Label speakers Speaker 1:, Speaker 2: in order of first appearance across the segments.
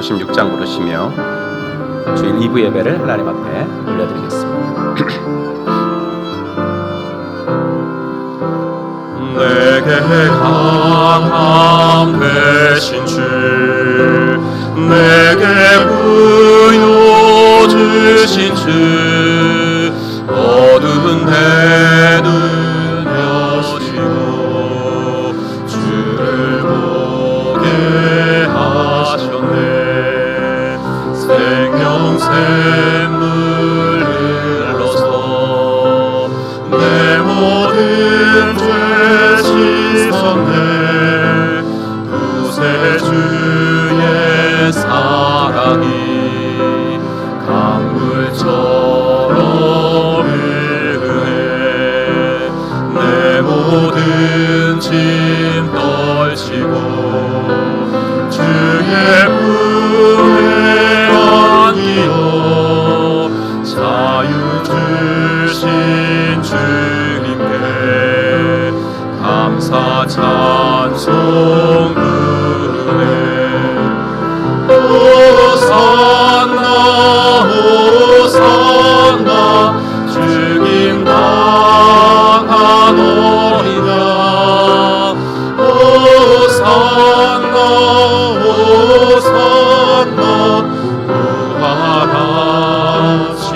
Speaker 1: 96장 부르시며 주일 2부 예배를 하나님 앞에 올려드리겠습니다.
Speaker 2: 내게 강함 되신 주, 내게 부여 주신 주, 어두운 데는 여시고 주를 보게 하셨네. 생명샘물 흘러서 내 모든 죄 씻었네. 구세주의 사랑이 강물처럼 흐르네. 내 모든 짐 떨치고 주의 품에 안기어 자유 주신 주님께 감사 찬송 부르네. 호산나 호산나 죽임 당하노이다. 호산나 호산나 부활하신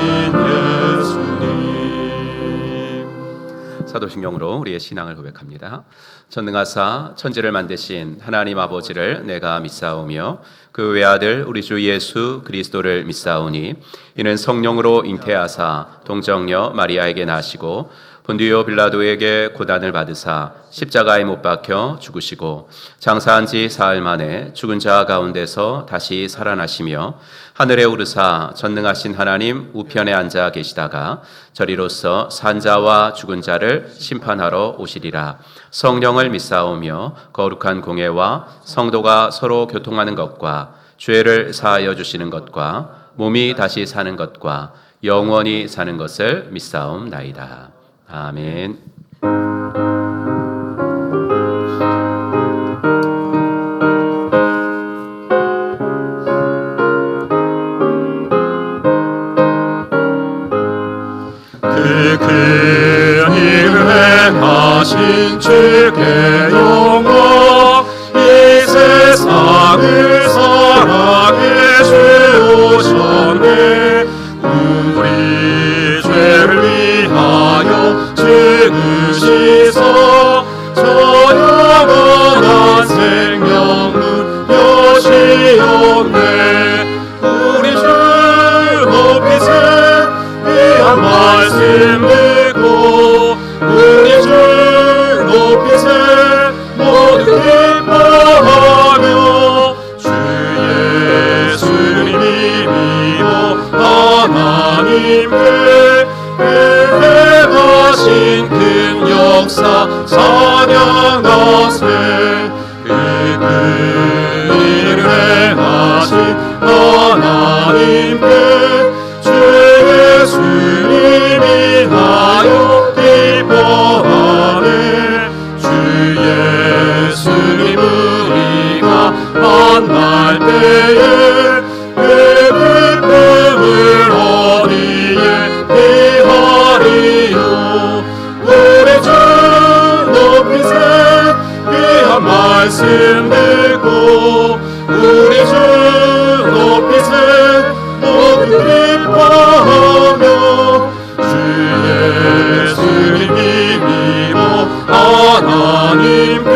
Speaker 2: 예수님.
Speaker 1: 사도신경으로 우리의 신앙을 고백합니다. 전능하사 천지를 만드신 하나님 아버지를 내가 믿사오며 그 외아들 우리 주 예수 그리스도를 믿사오니 이는 성령으로 잉태하사 동정녀 마리아에게 나시고 본디오 빌라도에게 고난을 받으사 십자가에 못 박혀 죽으시고 장사한 지 사흘 만에 죽은 자 가운데서 다시 살아나시며 하늘에 오르사 전능하신 하나님 우편에 앉아 계시다가 저리로서 산자와 죽은 자를 심판하러 오시리라. 성령을 믿사오며 거룩한 공예와 성도가 서로 교통하는 것과 죄를 사하여 주시는 것과 몸이 다시 사는 것과 영원히 사는 것을 믿사옵나이다. 아멘.
Speaker 2: 그 일을 행하신 주께 영광, 이 세상을 사랑해 주오셨네. 우리 죄를 위하여 죽으시사 저 영원한 생명문 여시옵네. 우리 주 높이세 귀한 말씀 듣고 우리 주 높이세 모두 기뻐하며 주 예수님이 믿어 하나님께 행하신 큰 역사 찬양하세. 그 일을 행하신 하나님께 주 예수님이 하여 기뻐하네. 주 예수님 우리가 만날 때에 그 기쁨을 어디에 피하리요. 우리 주 높이세 귀한 말씀 듣고 우리 주 높이세 모두 기뻐하며 주 예수님이 믿어 하나님께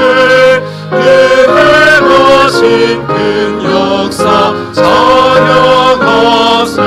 Speaker 2: 행하신 큰 역사 찬양하세.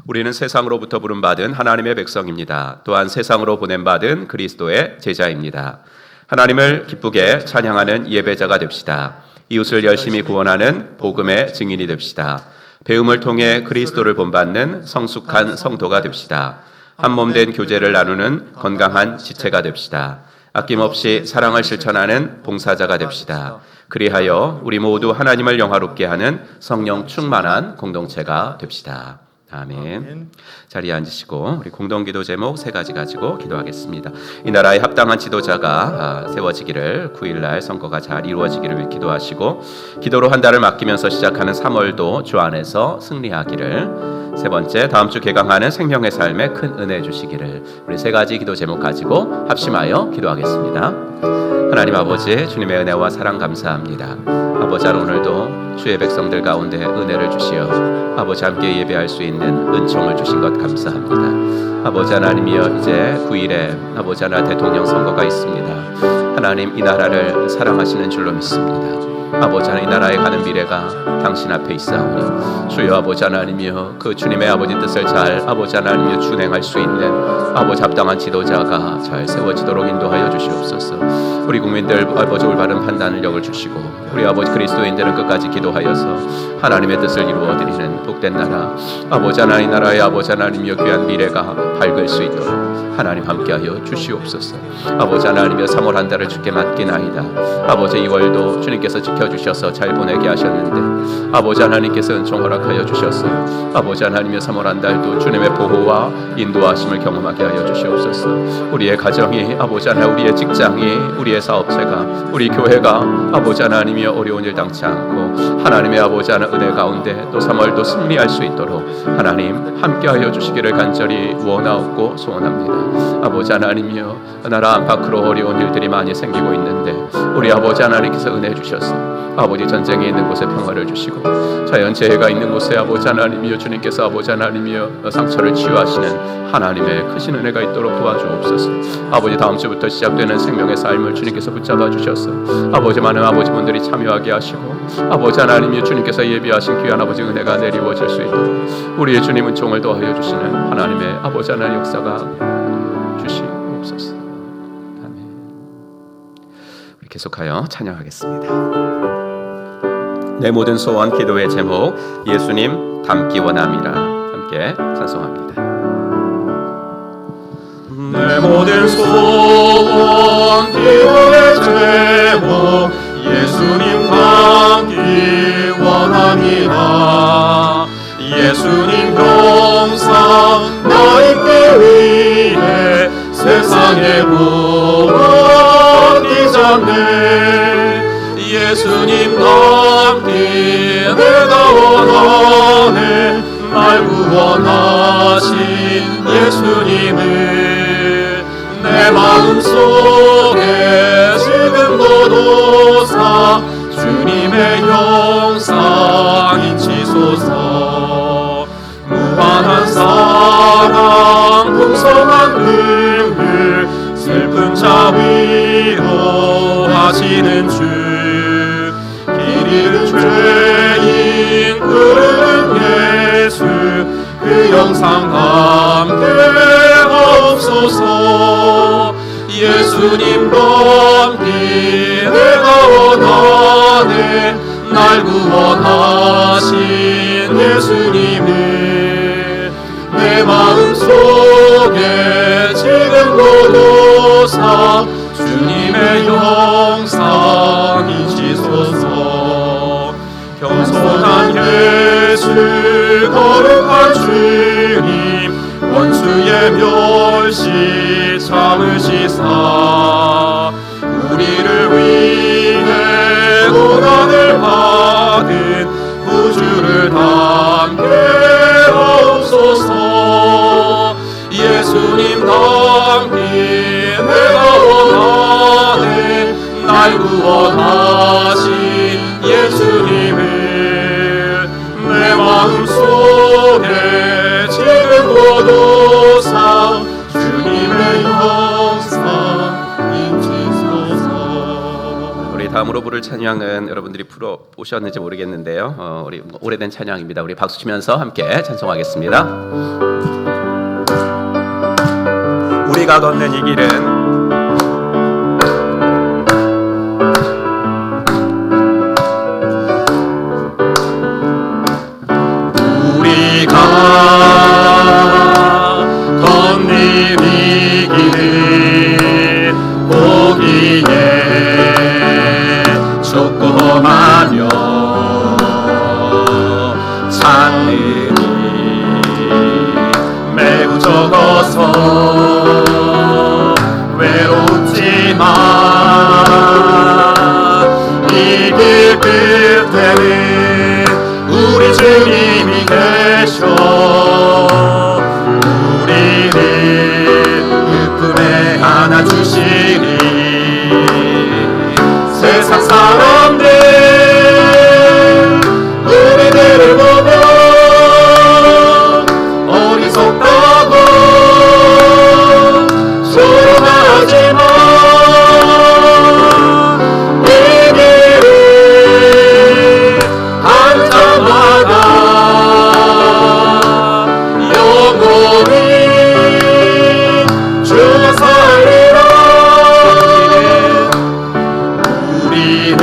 Speaker 1: 우리는 세상으로부터 부름받은 하나님의 백성입니다. 또한 세상으로 보냄받은 그리스도의 제자입니다. 하나님을 기쁘게 찬양하는 예배자가 됩시다. 이웃을 열심히 구원하는 복음의 증인이 됩시다. 배움을 통해 그리스도를 본받는 성숙한 성도가 됩시다. 한몸된 교제를 나누는 건강한 지체가 됩시다. 아낌없이 사랑을 실천하는 봉사자가 됩시다. 그리하여 우리 모두 하나님을 영화롭게 하는 성령 충만한 공동체가 됩시다. 아멘. 자리에 앉으시고 우리 공동기도 제목 3가지 가지고 기도하겠습니다. 이 나라에 합당한 지도자가 세워지기를, 9일날 선거가 잘 이루어지기를 기도하시고, 기도로 한 달을 맡기면서 시작하는 3월도 주 안에서 승리하기를, 3번째 다음 주 개강하는 생명의 삶에 큰 은혜 주시기를, 우리 3가지 기도 제목 가지고 합심하여 기도하겠습니다. 하나님 아버지, 주님의 은혜와 사랑 감사합니다. 아버지, 오늘도 주의 백성들 가운데 은혜를 주시어 아버지 함께 예배할 수 있는 은총을 주신 것 감사합니다. 아버지 하나님이여, 이제 9일에 아버지 하나 대통령 선거가 있습니다. 하나님, 이 나라를 사랑하시는 줄로 믿습니다. 아버지 하나님, 이 나라에 가는 미래가 당신 앞에 있사오니 주여 아버지 하나님이여, 그 주님의 아버지 뜻을 잘 아버지 하나님이여 준행할 수 있는 아버지 합당한 지도자가 잘 세워지도록 인도하여 주시옵소서. 우리 국민들 아버지 올바른 판단력을 주시고, 우리 아버지 그리스도인들은 끝까지 기도하여서 하나님의 뜻을 이루어드리는 복된 나라, 아버지 하나님 나라의 아버지 하나님이여 귀한 미래가 밝을 수 있도록 하나님 함께하여 주시옵소서. 아버지 하나님이여, 3월 한 달을 주께 맡기나이다. 아버지 2월도 주님께서 지켜주셔서 잘 보내게 하셨는데 아버지 하나님께서 은총 허락하여 주셔서 아버지 하나님이여, 3월 한 달도 주님의 보호와 인도하심을 경험하게 하여 주시옵소서. 우리의 가정이 아버지 하나님, 우리의 직장이, 우리의 사업체가, 우리 교회가 아버지 하나님이여 어려운 일 당치 않고 하나님의 아버지 하나님 은혜 가운데 또 3월도 승리할 수 있도록 하나님 함께하여 주시기를 간절히 원하옵고 소원합니다. 아버지 하나님이여, 나라 안팎으로 어려운 일들이 많이 생기고 있는데 우리 아버지 하나님께서 은혜 주셔서 아버지 전쟁이 있는 곳에 평화를 주시고, 자연재해가 있는 곳에 아버지 하나님이여 주님께서 아버지 하나님이여 상처를 치유하시는 하나님의 크신 은혜가 있도록 도와주옵소서. 아버지, 다음 주부터 시작되는 생명의 삶을 주님께서 붙잡아 주셔서 아버지 많은 아버지 분들이 참여하게 하시고, 아버지 하나님이여 주님께서 예비하신 귀한 아버지 은혜가 내리워질 수 있도록 우리의 주님 은총을 더하여 주시는 하나님의 아버지 하나님 역사가 주시옵소서. 아멘. 우리 계속하여 찬양하겠습니다. 내 모든 소원 기도의 제목, 예수님 닮기 원함이라. 함께 찬송합니다.
Speaker 2: 내 모든 소원 기도의 제목, 예수님 닮기 원함이라. 예수님 형상 나 있기 위해 세상의 복을 잊었네. 예수님 닮기 내가 원하네. 날 구원하신 예수님을 내 마음속에 지금도 도사 주님의 형상 인치소서. 무한한 사랑 풍성한 긍휼 슬픔 자 위로하시는 주, 길 잃은 죄인 부르는 예수 그 형상 함께 없소서. 예수님 닮기 내가 원하네. 날 구원하신 예수님을 내 마음속에 지금도 도사 주님의 형상 인치소서. 겸손한 예수 거룩한 주님 원수의 멸시 참으시사 우리를 위해 고난을 받은 구주를 담게 하옵소서. 예수님 닮기 내가 원하네. 날 구원하신 예수님을 내 마음속에 지금도 도사 주님의 형상 인치소서.
Speaker 1: 우리 다음으로 부를 찬양은 여러분들이 보셨는지 모르겠는데요, 우리 오래된 찬양입니다. 우리 박수 치면서 함께 찬송하겠습니다. 우리가 걷는 이 길은
Speaker 2: 걷는 이 길은 보기에 조그마하며 산들이 가운데는 우리 주님이 계셔 우리를 그 품에 안아주시리 세상 사람들 우리들을 보며 어리석다고 조롱하지만 이 길을 가는 자마다 영원히 주가 살리라 우리는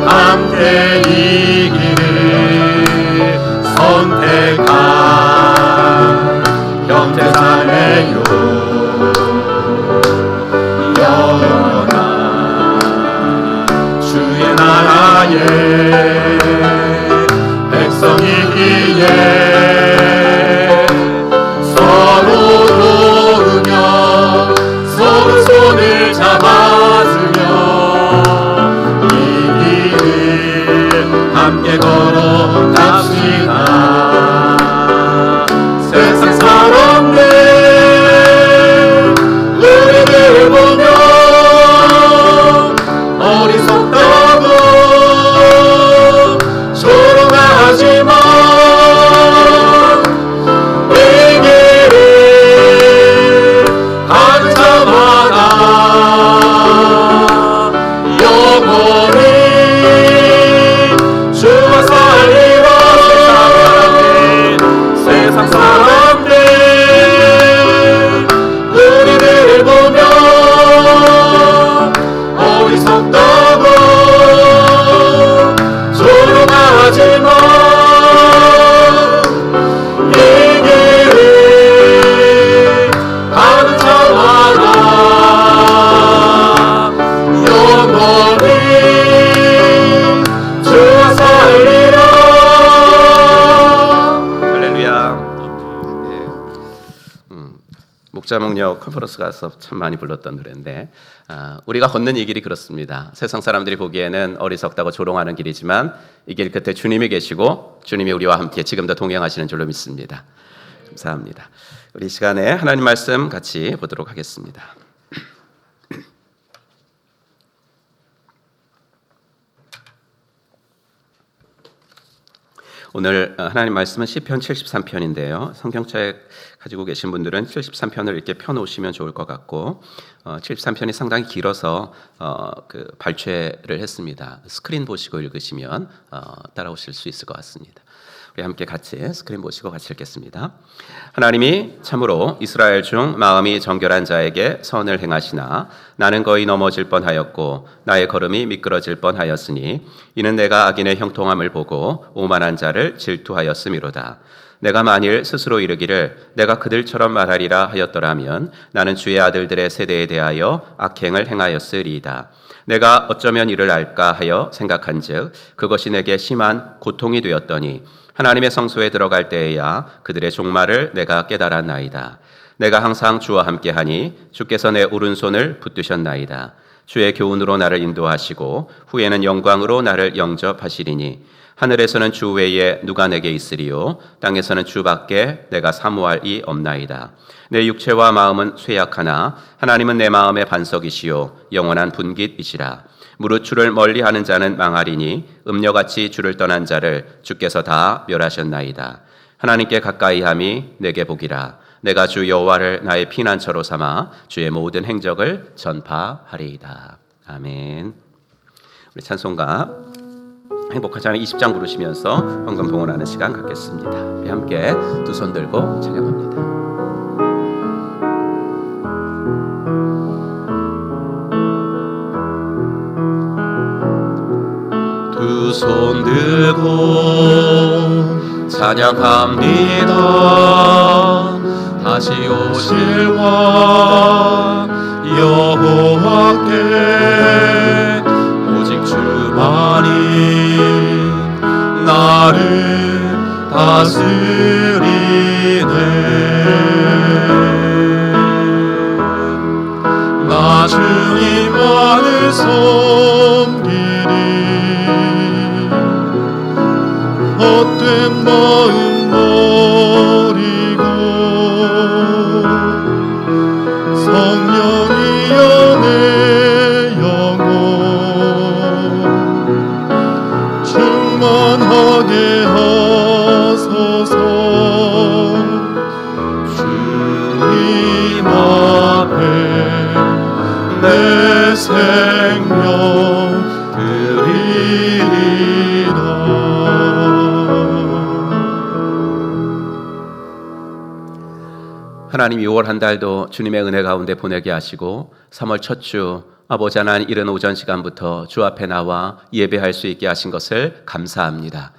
Speaker 2: 함께 이 길을 선택한 형제자매요 영원한 주의 나라의 백성이기에 서로 도우며 서로 손을 잡아주며 이 길을 함께 걸어갑시다 세상 사람들 우리를 보며 어리석다고 조롱하지만 이 길을 가는 자마다 영원히 주와 살리라 세상 사람들 우리들을 보며 어리석다고 조롱하지만 이 길을 가는 자마다 영원히 주와 살리라
Speaker 1: 할렐루야. 목자목녀 컨퍼런스 가서 참 많이 불렀던 노래인데 우리가 걷는 이 길이 그렇습니다. 세상 사람들이 보기에는 어리석다고 조롱하는 길이지만 이 길 끝에 주님이 계시고 주님이 우리와 함께 지금도 동행하시는 줄로 믿습니다. 감사합니다. 우리 이 시간에 하나님 말씀 같이 보도록 하겠습니다. 오늘 하나님 말씀은 시편 73편인데요. 성경책 가지고 계신 분들은 73편을 이렇게 펴놓으시면 좋을 것 같고 73편이 상당히 길어서 그 발췌를 했습니다. 스크린 보시고 읽으시면 따라오실 수 있을 것 같습니다. 우리 함께 같이 스크린 보시고 같이 읽겠습니다. 하나님이 참으로 이스라엘 중 마음이 정결한 자에게 선을 행하시나 나는 거의 넘어질 뻔하였고 나의 걸음이 미끄러질 뻔하였으니 이는 내가 악인의 형통함을 보고 오만한 자를 질투하였음이로다. 내가 만일 스스로 이르기를 내가 그들처럼 말하리라 하였더라면 나는 주의 아들들의 세대에 대하여 악행을 행하였으리이다. 내가 어쩌면 이를 알까 하여 생각한즉 그것이 내게 심한 고통이 되었더니 하나님의 성소에 들어갈 때에야 그들의 종말을 내가 깨달았나이다. 내가 항상 주와 함께하니 주께서 내 오른손을 붙드셨나이다. 주의 교훈으로 나를 인도하시고 후에는 영광으로 나를 영접하시리니 하늘에서는 주 외에 누가 내게 있으리요 땅에서는 주밖에 내가 사모할 이 없나이다. 내 육체와 마음은 쇠약하나 하나님은 내 마음의 반석이시요 영원한 분깃이시라. 무릇 주를 멀리하는 자는 망하리니 음녀같이 주를 떠난 자를 주께서 다 멸하셨나이다. 하나님께 가까이함이 내게 복이라. 내가 주 여호와를 나의 피난처로 삼아 주의 모든 행적을 전파하리이다. 아멘. 우리 찬송가 행복하지 않은 20장 부르시면서 헌금 봉헌하는 시간 갖겠습니다. 우리 함께 두 손 들고 찬양합니다.
Speaker 2: 두 손 들고 찬양합니다. 다시 오실 왕 여호와께 오직 주만이 나를 다스리네. 나 주님만을 섬기리. 하게 하소서. 주님 앞에 내 생명 드리리라.
Speaker 1: 하나님 6월 한 달도 주님의 은혜 가운데 보내게 하시고 3월 첫 주 아버지 하나님 이른 오전 시간부터 주 앞에 나와 예배할 수 있게 하신 것을 감사합니다.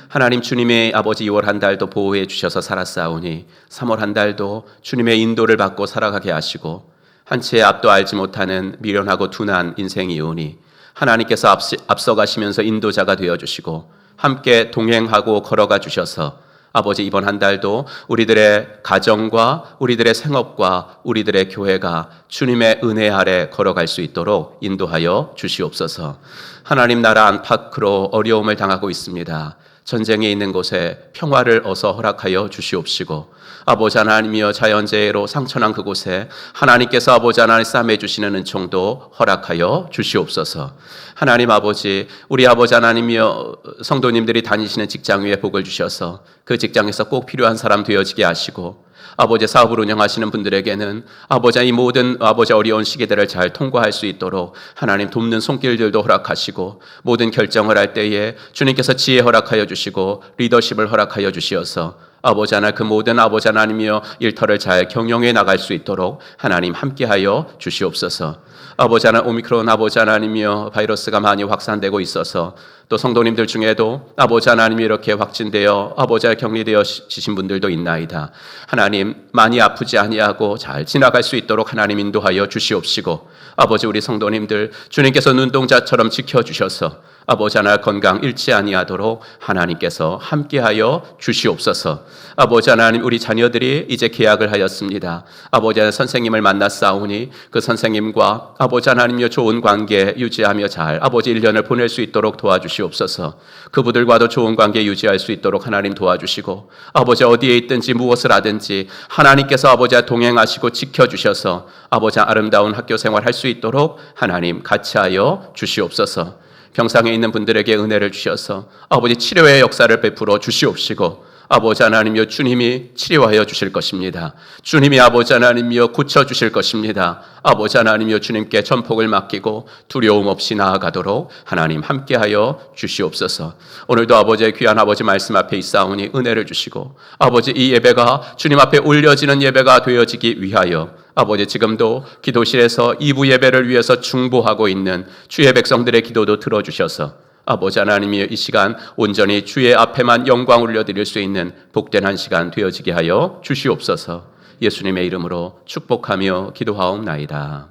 Speaker 1: 하나님 주님의 아버지 2월 한 달도 보호해 주셔서 살았사오니 3월 한 달도 주님의 인도를 받고 살아가게 하시고 한 채의 앞도 알지 못하는 미련하고 둔한 인생이오니 하나님께서 앞서가시면서 인도자가 되어주시고 함께 동행하고 걸어가 주셔서 아버지 이번 한 달도 우리들의 가정과 우리들의 생업과 우리들의 교회가 주님의 은혜 아래 걸어갈 수 있도록 인도하여 주시옵소서. 하나님 나라 안팎으로 어려움을 당하고 있습니다. 전쟁에 있는 곳에 평화를 어서 허락하여 주시옵시고 아버지 하나님이여 자연재해로 상처난 그곳에 하나님께서 아버지 하나님 싸매 주시는 은총도 허락하여 주시옵소서. 하나님 아버지 우리 아버지 하나님이여 성도님들이 다니시는 직장 위에 복을 주셔서 그 직장에서 꼭 필요한 사람 되어지게 하시고 아버지 사업을 운영하시는 분들에게는 아버지 이 모든 아버지 어려운 시기들을 잘 통과할 수 있도록 하나님 돕는 손길들도 허락하시고 모든 결정을 할 때에 주님께서 지혜 허락하여 주시고 리더십을 허락하여 주시어서 아버지 하나님 그 모든 아버지 하나님이여 일터를 잘 경영해 나갈 수 있도록 하나님 함께하여 주시옵소서. 아버지 하나님 오미크론 아버지 하나님이여 바이러스가 많이 확산되고 있어서 또 성도님들 중에도 아버지 하나님이 이렇게 확진되어 아버지 격리되어 지신 분들도 있나이다. 하나님 많이 아프지 아니하고 잘 지나갈 수 있도록 하나님 인도하여 주시옵시고 아버지 우리 성도님들 주님께서 눈동자처럼 지켜주셔서 아버지 하나님 건강 잃지 아니하도록 하나님께서 함께하여 주시옵소서. 아버지 하나님 우리 자녀들이 이제 계약을 하였습니다. 아버지 하나님 선생님을 만났사오니 그 선생님과 아버지 하나님여 좋은 관계 유지하며 잘 아버지 1년을 보낼 수 있도록 도와주시옵소서. 그분들과도 좋은 관계 유지할 수 있도록 하나님 도와주시고 아버지 어디에 있든지 무엇을 하든지 하나님께서 아버지 동행하시고 지켜주셔서 아버지 아름다운 학교 생활할 수 있도록 하나님 같이 하여 주시옵소서. 병상에 있는 분들에게 은혜를 주셔서 아버지 치료의 역사를 베풀어 주시옵시고 아버지 하나님이여 주님이 치료하여 주실 것입니다. 주님이 아버지 하나님이여 고쳐주실 것입니다. 아버지 하나님이여 주님께 전폭을 맡기고 두려움 없이 나아가도록 하나님 함께하여 주시옵소서. 오늘도 아버지의 귀한 아버지 말씀 앞에 있사오니 은혜를 주시고 아버지 이 예배가 주님 앞에 올려지는 예배가 되어지기 위하여 아버지 지금도 기도실에서 2부 예배를 위해서 중보하고 있는 주의 백성들의 기도도 들어주셔서 아버지 하나님이 이 시간 온전히 주의 앞에만 영광 올려드릴 수 있는 복된 한 시간 되어지게 하여 주시옵소서. 예수님의 이름으로 축복하며 기도하옵나이다.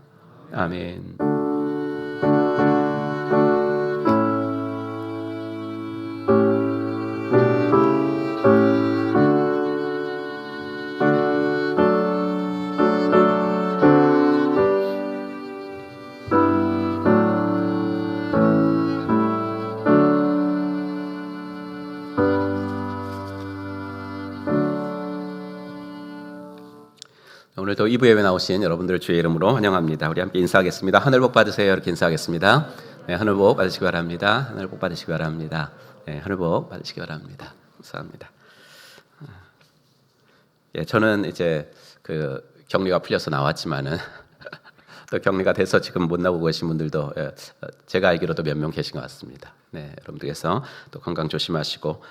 Speaker 1: 아멘. 오늘도 2부 예배 나오신 여러분들을 주의 이름으로 환영합니다. 우리 함께 인사하겠습니다. 하늘 복 받으세요. 이렇게 인사하겠습니다. 네, 하늘 복 받으시기 바랍니다. 하늘 복 받으시기 바랍니다. 네, 하늘 복 받으시기 바랍니다. 감사합니다. 예, 저는 이제 그 격리가 풀려서 나왔지만은 또 격리가 돼서 지금 못 나오고 계신 분들도 제가 알기로도 몇 명 계신 것 같습니다. 네, 여러분들께서 또 건강 조심하시고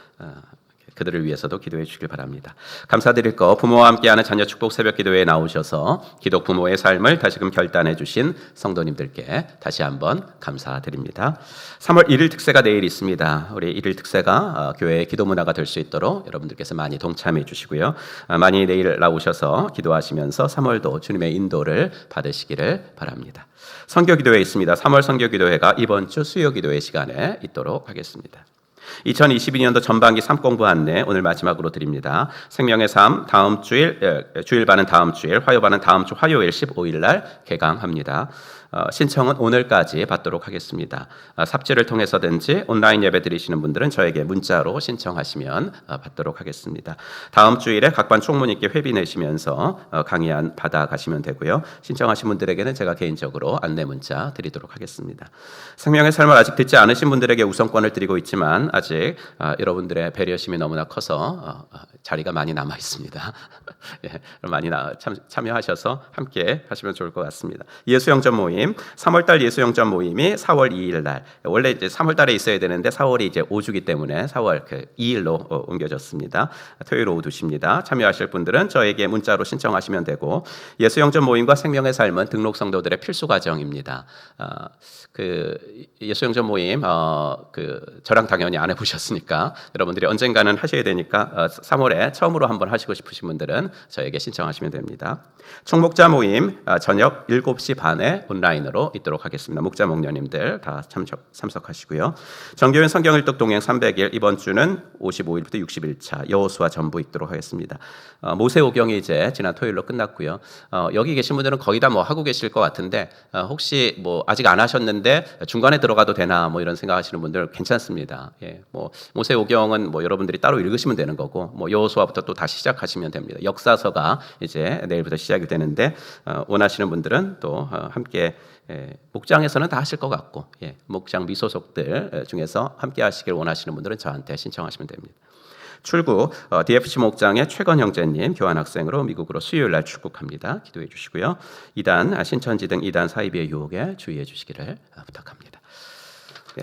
Speaker 1: 그들을 위해서도 기도해 주시길 바랍니다. 감사드릴 거 부모와 함께하는 자녀 축복 새벽 기도회에 나오셔서 기독 부모의 삶을 다시금 결단해 주신 성도님들께 다시 한번 감사드립니다. 3월 1일 특세가 내일 있습니다. 우리 1일 특세가 교회의 기도 문화가 될 수 있도록 여러분들께서 많이 동참해 주시고요. 많이 내일 나오셔서 기도하시면서 3월도 주님의 인도를 받으시기를 바랍니다. 선교 기도회 있습니다. 3월 선교 기도회가 이번 주 수요 기도회 시간에 있도록 하겠습니다. 2022년도 전반기 삶공부 안내 오늘 마지막으로 드립니다. 생명의 삶 다음 주일반은 다음 주일, 화요반은 다음 주 화요일 15일 날 개강합니다. 신청은 오늘까지 받도록 하겠습니다. 삽질을 통해서든지 온라인 예배 드리시는 분들은 저에게 문자로 신청하시면 받도록 하겠습니다. 다음 주일에 각반 총무님께 회비 내시면서 강의안 받아가시면 되고요. 신청하신 분들에게는 제가 개인적으로 안내 문자 드리도록 하겠습니다. 생명의 삶을 아직 듣지 않으신 분들에게 우선권을 드리고 있지만 아직 여러분들의 배려심이 너무나 커서 자리가 많이 남아 있습니다. 예, 많이 참여하셔서 함께 하시면 좋을 것 같습니다. 예수영전 모임, 3월달 예수영전 모임이 4월 2일 날, 원래 이제 3월달에 있어야 되는데 4월이 이제 5주기 때문에 4월 2일로 옮겨졌습니다. 토요일 오후 2시입니다. 참여하실 분들은 저에게 문자로 신청하시면 되고, 예수영전 모임과 생명의 삶은 등록 성도들의 필수 과정입니다. 예수영전 모임 저랑 당연히 안 해보셨으니까 여러분들이 언젠가는 하셔야 되니까 3월에 처음으로 한번 하시고 싶으신 분들은 저에게 신청하시면 됩니다. 총목자 모임 저녁 7시 반에 온라인으로 있도록 하겠습니다. 목자 목녀님들 다 참석하시고요. 정교인 성경일독 동행 300일, 이번 주는 55일부터 60일차 여호수아 전부 있도록 하겠습니다. 모세오경이 이제 지난 토요일로 끝났고요. 여기 계신 분들은 거의 다 뭐 하고 계실 것 같은데 혹시 뭐 아직 안 하셨는데 중간에 들어가도 되나 뭐 이런 생각하시는 분들 괜찮습니다. 예, 뭐 모세오경은 뭐 여러분들이 따로 읽으시면 되는 거고, 뭐 여호수아부터 또 다시 시작하시면 됩니다. 역사서가 이제 내일부터 시작이 되는데 원하시는 분들은 또 함께 목장에서는 다 하실 것 같고, 목장 미소속들 중에서 함께 하시길 원하시는 분들은 저한테 신청하시면 됩니다. 출국 DFC 목장의 최건 형제님 교환학생으로 미국으로 수요일날 출국합니다. 기도해 주시고요. 2단 신천지 등 2단 사이비의 유혹에 주의해 주시기를 부탁합니다.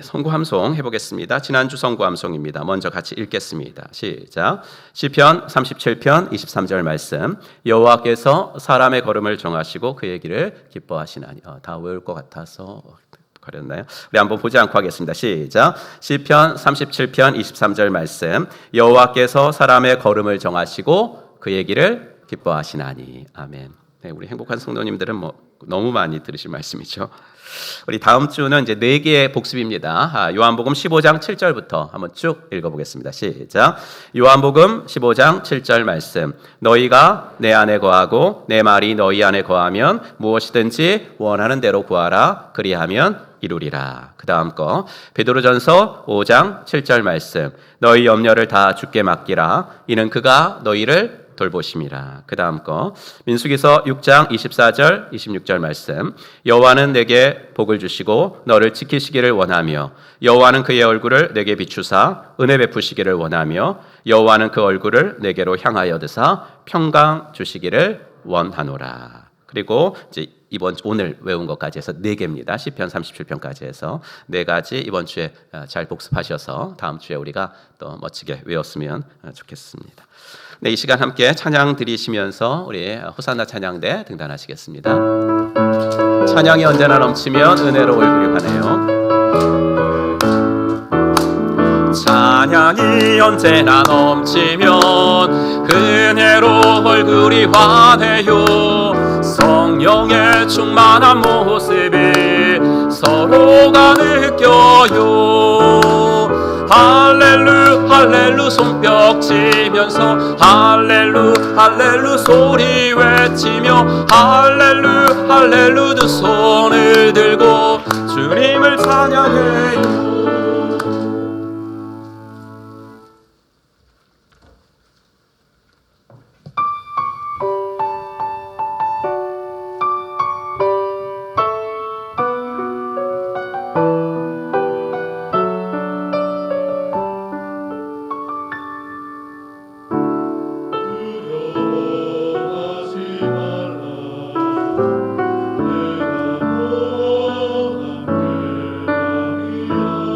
Speaker 1: 선구 함송 해보겠습니다. 지난주 선구 함송입니다. 먼저 같이 읽겠습니다. 시작. 시편 37편 23절 말씀. 여호와께서 사람의 걸음을 정하시고 그의 길을 기뻐하시나니. 다 외울 것 같아서 가렸나요? 우리 한번 보지 않고 하겠습니다. 시작. 시편 37편 23절 말씀. 여호와께서 사람의 걸음을 정하시고 그의 길을 기뻐하시나니. 아멘. 네, 우리 행복한 성도님들은 뭐 너무 많이 들으실 말씀이죠. 우리 다음 주는 이제 4개의 복습입니다. 요한복음 15장 7절부터 한번 쭉 읽어보겠습니다. 시작. 요한복음 15장 7절 말씀. 너희가 내 안에 거하고 내 말이 너희 안에 거하면 무엇이든지 원하는 대로 구하라. 그리하면 이루리라. 그 다음 거 베드로전서 5장 7절 말씀. 너희 염려를 다 주께 맡기라. 이는 그가 너희를 돌보심이라. 그 다음 거 민수기서 6장 24절 26절 말씀. 여호와는 내게 복을 주시고 너를 지키시기를 원하며 여호와는 그의 얼굴을 내게 비추사 은혜 베푸시기를 원하며 여호와는 그 얼굴을 내게로 향하여 드사 평강 주시기를 원하노라. 그리고 이제 오늘 외운 것까지 해서 4개입니다. 시편 37편까지 해서 4가지 이번 주에 잘 복습하셔서 다음 주에 우리가 또 멋지게 외웠으면 좋겠습니다. 네, 이 시간 함께 찬양 드리시면서 우리 호산나 찬양대 등단하시겠습니다. 찬양이 언제나 넘치면 은혜로 얼굴이 환해요. 찬양이 언제나 넘치면 은혜로 얼굴이 환해요. 성령의 충만한 모습이 서로가 느껴요. 할렐루 할렐루 손뼉 치면서 할렐루 할렐루 소리 외치며 할렐루 할렐루 두 손을 들고 주님을 찬양해요.
Speaker 2: 두려워하지 말라. 내가 너 함께 하리라.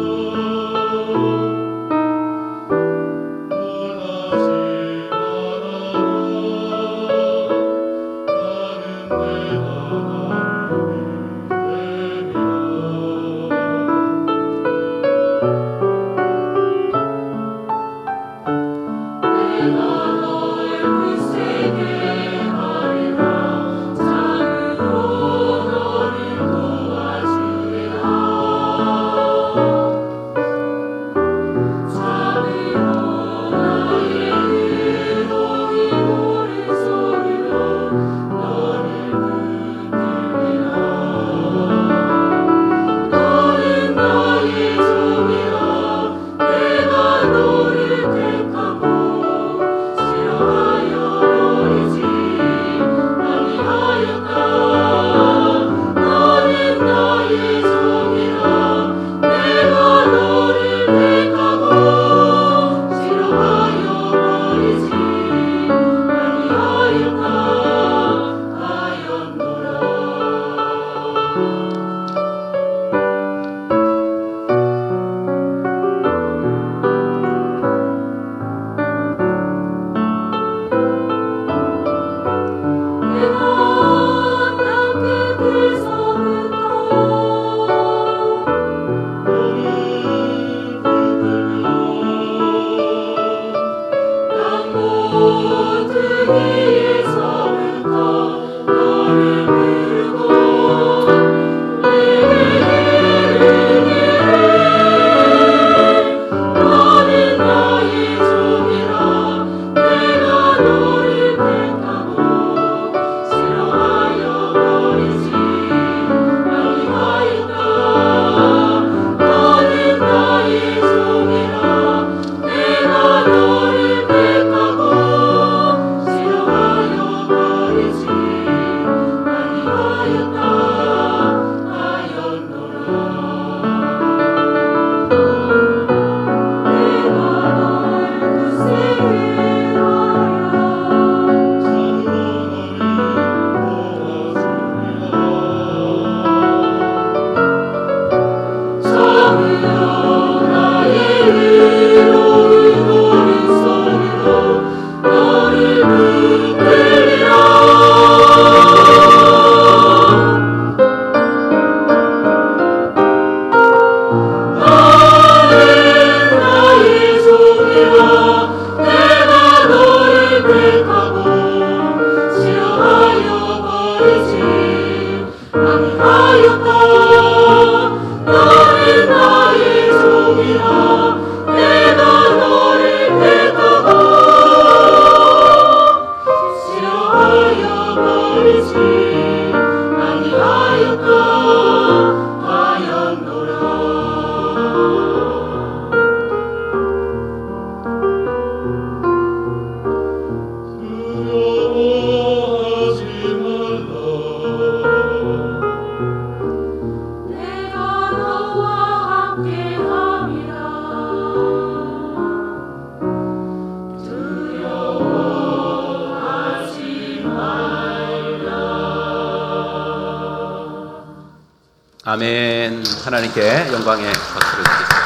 Speaker 1: 아멘. 하나님께 영광의 박수를 드리겠습니다.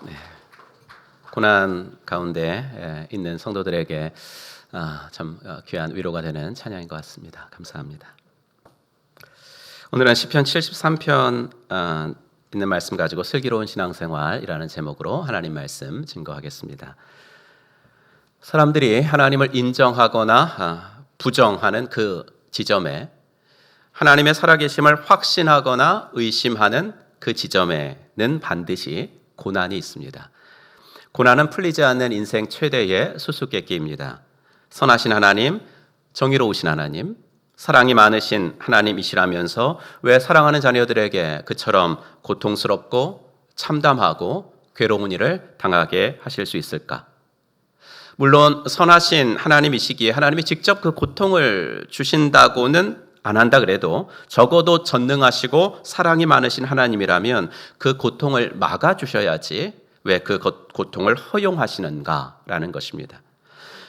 Speaker 1: 네. 고난 가운데 있는 성도들에게 참 귀한 위로가 되는 찬양인 것 같습니다. 감사합니다. 오늘은 시편 73편 있는 말씀 가지고 슬기로운 신앙생활이라는 제목으로 하나님 말씀 증거하겠습니다. 사람들이 하나님을 인정하거나 부정하는 그 지점에, 하나님의 살아계심을 확신하거나 의심하는 그 지점에는 반드시 고난이 있습니다. 고난은 풀리지 않는 인생 최대의 수수께끼입니다. 선하신 하나님, 정의로우신 하나님, 사랑이 많으신 하나님이시라면서 왜 사랑하는 자녀들에게 그처럼 고통스럽고 참담하고 괴로운 일을 당하게 하실 수 있을까? 물론 선하신 하나님이시기에 하나님이 직접 그 고통을 주신다고는 안 한다 그래도 적어도 전능하시고 사랑이 많으신 하나님이라면 그 고통을 막아주셔야지 왜 그 고통을 허용하시는가라는 것입니다.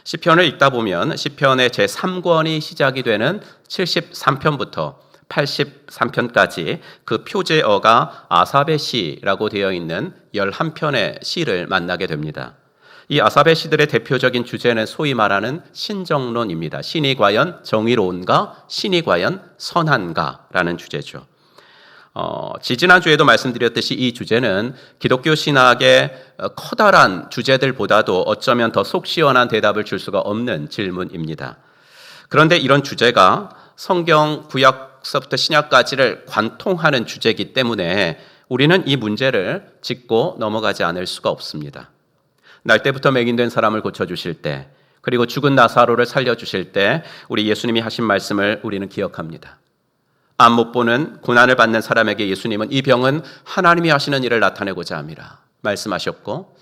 Speaker 1: 시편을 읽다 보면 시편의 제3권이 시작이 되는 73편부터 83편까지 그 표제어가 아삽의 시라고 되어 있는 11편의 시를 만나게 됩니다. 이 아삽의 시들의 대표적인 주제는 소위 말하는 신정론입니다. 신이 과연 정의로운가? 신이 과연 선한가? 라는 주제죠. 지지난주에도 말씀드렸듯이 이 주제는 기독교 신학의 커다란 주제들보다도 어쩌면 더 속 시원한 대답을 줄 수가 없는 질문입니다. 그런데 이런 주제가 성경 구약서부터 신약까지를 관통하는 주제이기 때문에 우리는 이 문제를 짚고 넘어가지 않을 수가 없습니다. 날 때부터 맹인된 사람을 고쳐주실 때, 그리고 죽은 나사로를 살려주실 때 우리 예수님이 하신 말씀을 우리는 기억합니다. 앞 못 보는 고난을 받는 사람에게 예수님은 이 병은 하나님이 하시는 일을 나타내고자 함이라 말씀하셨고,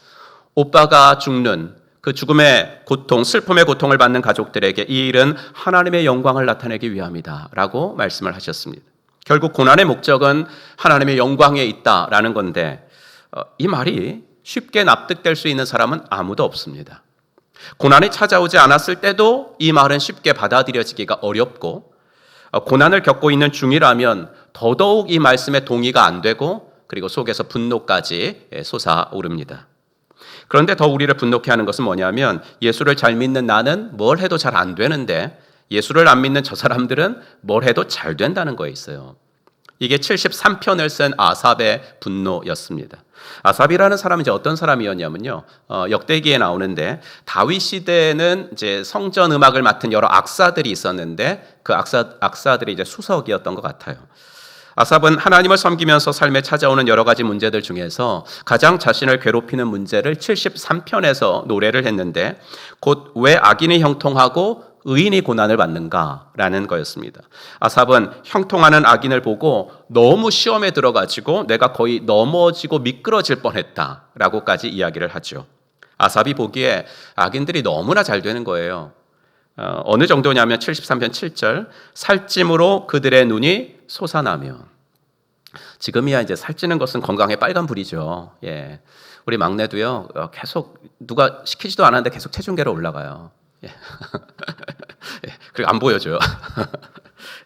Speaker 1: 오빠가 죽는 그 죽음의 고통, 슬픔의 고통을 받는 가족들에게 이 일은 하나님의 영광을 나타내기 위함이다 라고 말씀을 하셨습니다. 결국 고난의 목적은 하나님의 영광에 있다라는 건데 이 말이 쉽게 납득될 수 있는 사람은 아무도 없습니다. 고난이 찾아오지 않았을 때도 이 말은 쉽게 받아들여지기가 어렵고, 고난을 겪고 있는 중이라면 더더욱 이 말씀에 동의가 안 되고, 그리고 속에서 분노까지 솟아오릅니다. 그런데 더 우리를 분노케 하는 것은 뭐냐면, 예수를 잘 믿는 나는 뭘 해도 잘 안 되는데 예수를 안 믿는 저 사람들은 뭘 해도 잘 된다는 거에 있어요. 이게 73편을 쓴 아삽의 분노였습니다. 아삽이라는 사람은 이제 어떤 사람이었냐면요, 역대기에 나오는데 다윗 시대에는 이제 성전 음악을 맡은 여러 악사들이 있었는데 그 악사들이 이제 수석이었던 것 같아요. 아삽은 하나님을 섬기면서 삶에 찾아오는 여러 가지 문제들 중에서 가장 자신을 괴롭히는 문제를 73편에서 노래를 했는데, 곧 왜 악인이 형통하고 의인이 고난을 받는가라는 거였습니다. 아삽은 형통하는 악인을 보고 너무 시험에 들어가지고 내가 거의 넘어지고 미끄러질 뻔했다라고까지 이야기를 하죠. 아삽이 보기에 악인들이 너무나 잘 되는 거예요. 어느 정도냐면 73편 7절, 살찜으로 그들의 눈이 솟아나며. 지금이야 이제 살찌는 것은 건강의 빨간불이죠. 예. 우리 막내도요, 계속 누가 시키지도 않았는데 계속 체중계로 올라가요. 예. 예, 그리고 안 보여줘요.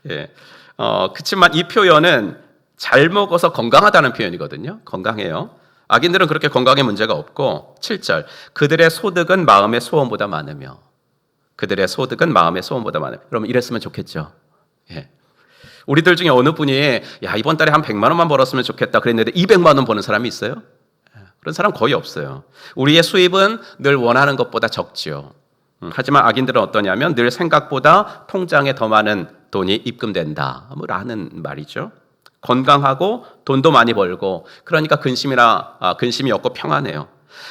Speaker 1: 예. 그렇지만 이 표현은 잘 먹어서 건강하다는 표현이거든요. 건강해요. 악인들은 그렇게 건강에 문제가 없고 7절 그들의 소득은 마음의 소원보다 많으며 그들의 소득은 마음의 소원보다 많으며 여러분 이랬으면 좋겠죠. 예. 우리들 중에 어느 분이 야 이번 달에 한 100만 원만 벌었으면 좋겠다 그랬는데 200만 원 버는 사람이 있어요? 그런 사람 거의 없어요. 우리의 수입은 늘 원하는 것보다 적지요. 하지만 악인들은 어떠냐면 늘 생각보다 통장에 더 많은 돈이 입금된다 라는 말이죠. 건강하고 돈도 많이 벌고 그러니까 근심이 없고 평안해요.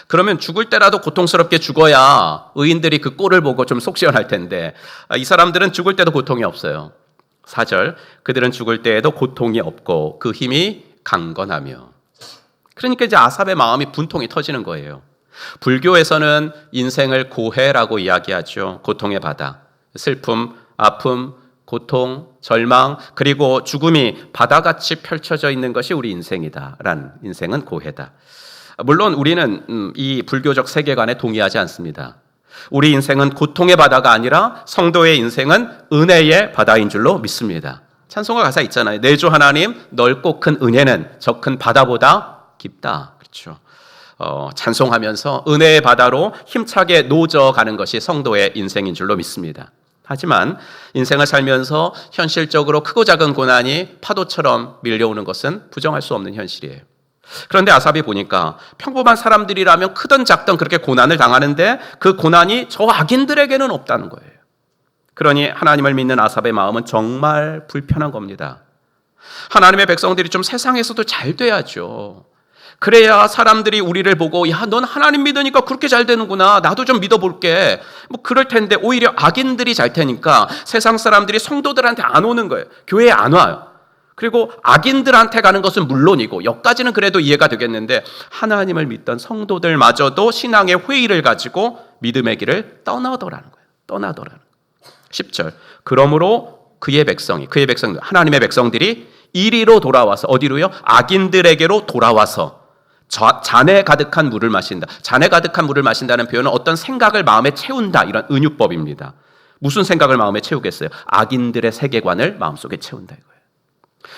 Speaker 1: 그러면 죽을 때라도 고통스럽게 죽어야 의인들이 그 꼴을 보고 좀 속 시원할 텐데 이 사람들은 죽을 때도 고통이 없어요. 4절 그들은 죽을 때에도 고통이 없고 그 힘이 강건하며 그러니까 이제 아삽의 마음이 분통이 터지는 거예요. 불교에서는 인생을 고해라고 이야기하죠. 고통의 바다. 슬픔, 아픔, 고통, 절망 그리고 죽음이 바다같이 펼쳐져 있는 것이 우리 인생이다라는 인생은 고해다. 물론 우리는 이 불교적 세계관에 동의하지 않습니다. 우리 인생은 고통의 바다가 아니라 성도의 인생은 은혜의 바다인 줄로 믿습니다. 찬송가 가사 있잖아요. 내 주 하나님 넓고 큰 은혜는 저 큰 바다보다 깊다. 그렇죠. 찬송하면서 은혜의 바다로 힘차게 노져가는 것이 성도의 인생인 줄로 믿습니다. 하지만 인생을 살면서 현실적으로 크고 작은 고난이 파도처럼 밀려오는 것은 부정할 수 없는 현실이에요. 그런데 아삽이 보니까 평범한 사람들이라면 크든 작든 그렇게 고난을 당하는데 그 고난이 저 악인들에게는 없다는 거예요. 그러니 하나님을 믿는 아삽의 마음은 정말 불편한 겁니다. 하나님의 백성들이 좀 세상에서도 잘 돼야죠. 그래야 사람들이 우리를 보고 야, 넌 하나님 믿으니까 그렇게 잘 되는구나. 나도 좀 믿어볼게. 뭐 그럴 텐데 오히려 악인들이 잘 테니까 세상 사람들이 성도들한테 안 오는 거예요. 교회에 안 와요. 그리고 악인들한테 가는 것은 물론이고 여기까지는 그래도 이해가 되겠는데 하나님을 믿던 성도들마저도 신앙의 회의를 가지고 믿음의 길을 떠나더라는 거예요. 떠나더라는 거예요. 10절 그러므로 그의 백성들 하나님의 백성들이 이리로 돌아와서 어디로요? 악인들에게로 돌아와서 잔에 가득한 물을 마신다. 잔에 가득한 물을 마신다는 표현은 어떤 생각을 마음에 채운다 이런 은유법입니다. 무슨 생각을 마음에 채우겠어요? 악인들의 세계관을 마음속에 채운다 이거예요.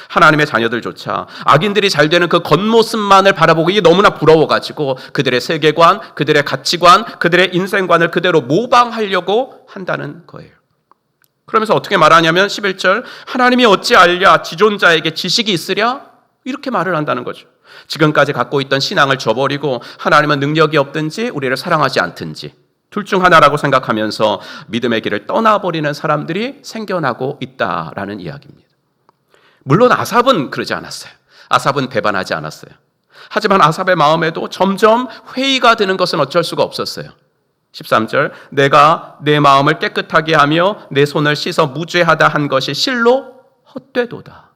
Speaker 1: 하나님의 자녀들조차 악인들이 잘 되는 그 겉모습만을 바라보고 이게 너무나 부러워가지고 그들의 세계관, 그들의 가치관, 그들의 인생관을 그대로 모방하려고 한다는 거예요. 그러면서 어떻게 말하냐면 11절 하나님이 어찌 알랴 지존자에게 지식이 있으랴 이렇게 말을 한다는 거죠. 지금까지 갖고 있던 신앙을 저버리고 하나님은 능력이 없든지 우리를 사랑하지 않든지 둘 중 하나라고 생각하면서 믿음의 길을 떠나버리는 사람들이 생겨나고 있다라는 이야기입니다. 물론 아삽은 그러지 않았어요. 아삽은 배반하지 않았어요. 하지만 아삽의 마음에도 점점 회의가 드는 것은 어쩔 수가 없었어요. 13절 내가 내 마음을 깨끗하게 하며 내 손을 씻어 무죄하다 한 것이 실로 헛되도다.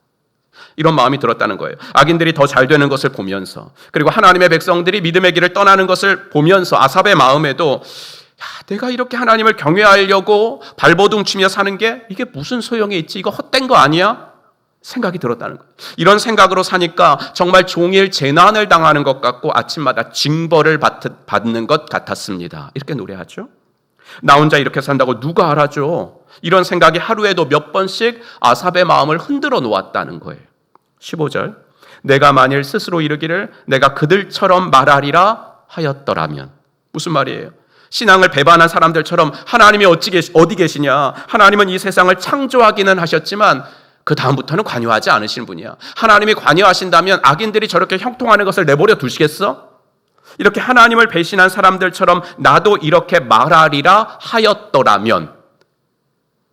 Speaker 1: 이런 마음이 들었다는 거예요. 악인들이 더 잘 되는 것을 보면서 그리고 하나님의 백성들이 믿음의 길을 떠나는 것을 보면서 아삽의 마음에도 야, 내가 이렇게 하나님을 경외하려고 발버둥 치며 사는 게 이게 무슨 소용이 있지? 이거 헛된 거 아니야? 생각이 들었다는 거예요. 이런 생각으로 사니까 정말 종일 재난을 당하는 것 같고 아침마다 징벌을 받는 것 같았습니다. 이렇게 노래하죠. 나 혼자 이렇게 산다고 누가 알아줘? 이런 생각이 하루에도 몇 번씩 아삽의 마음을 흔들어 놓았다는 거예요. 15절 내가 만일 스스로 이르기를 내가 그들처럼 말하리라 하였더라면 무슨 말이에요? 신앙을 배반한 사람들처럼 하나님이 어디 계시냐? 하나님은 이 세상을 창조하기는 하셨지만 그 다음부터는 관여하지 않으시는 분이야. 하나님이 관여하신다면 악인들이 저렇게 형통하는 것을 내버려 두시겠어? 이렇게 하나님을 배신한 사람들처럼 나도 이렇게 말하리라 하였더라면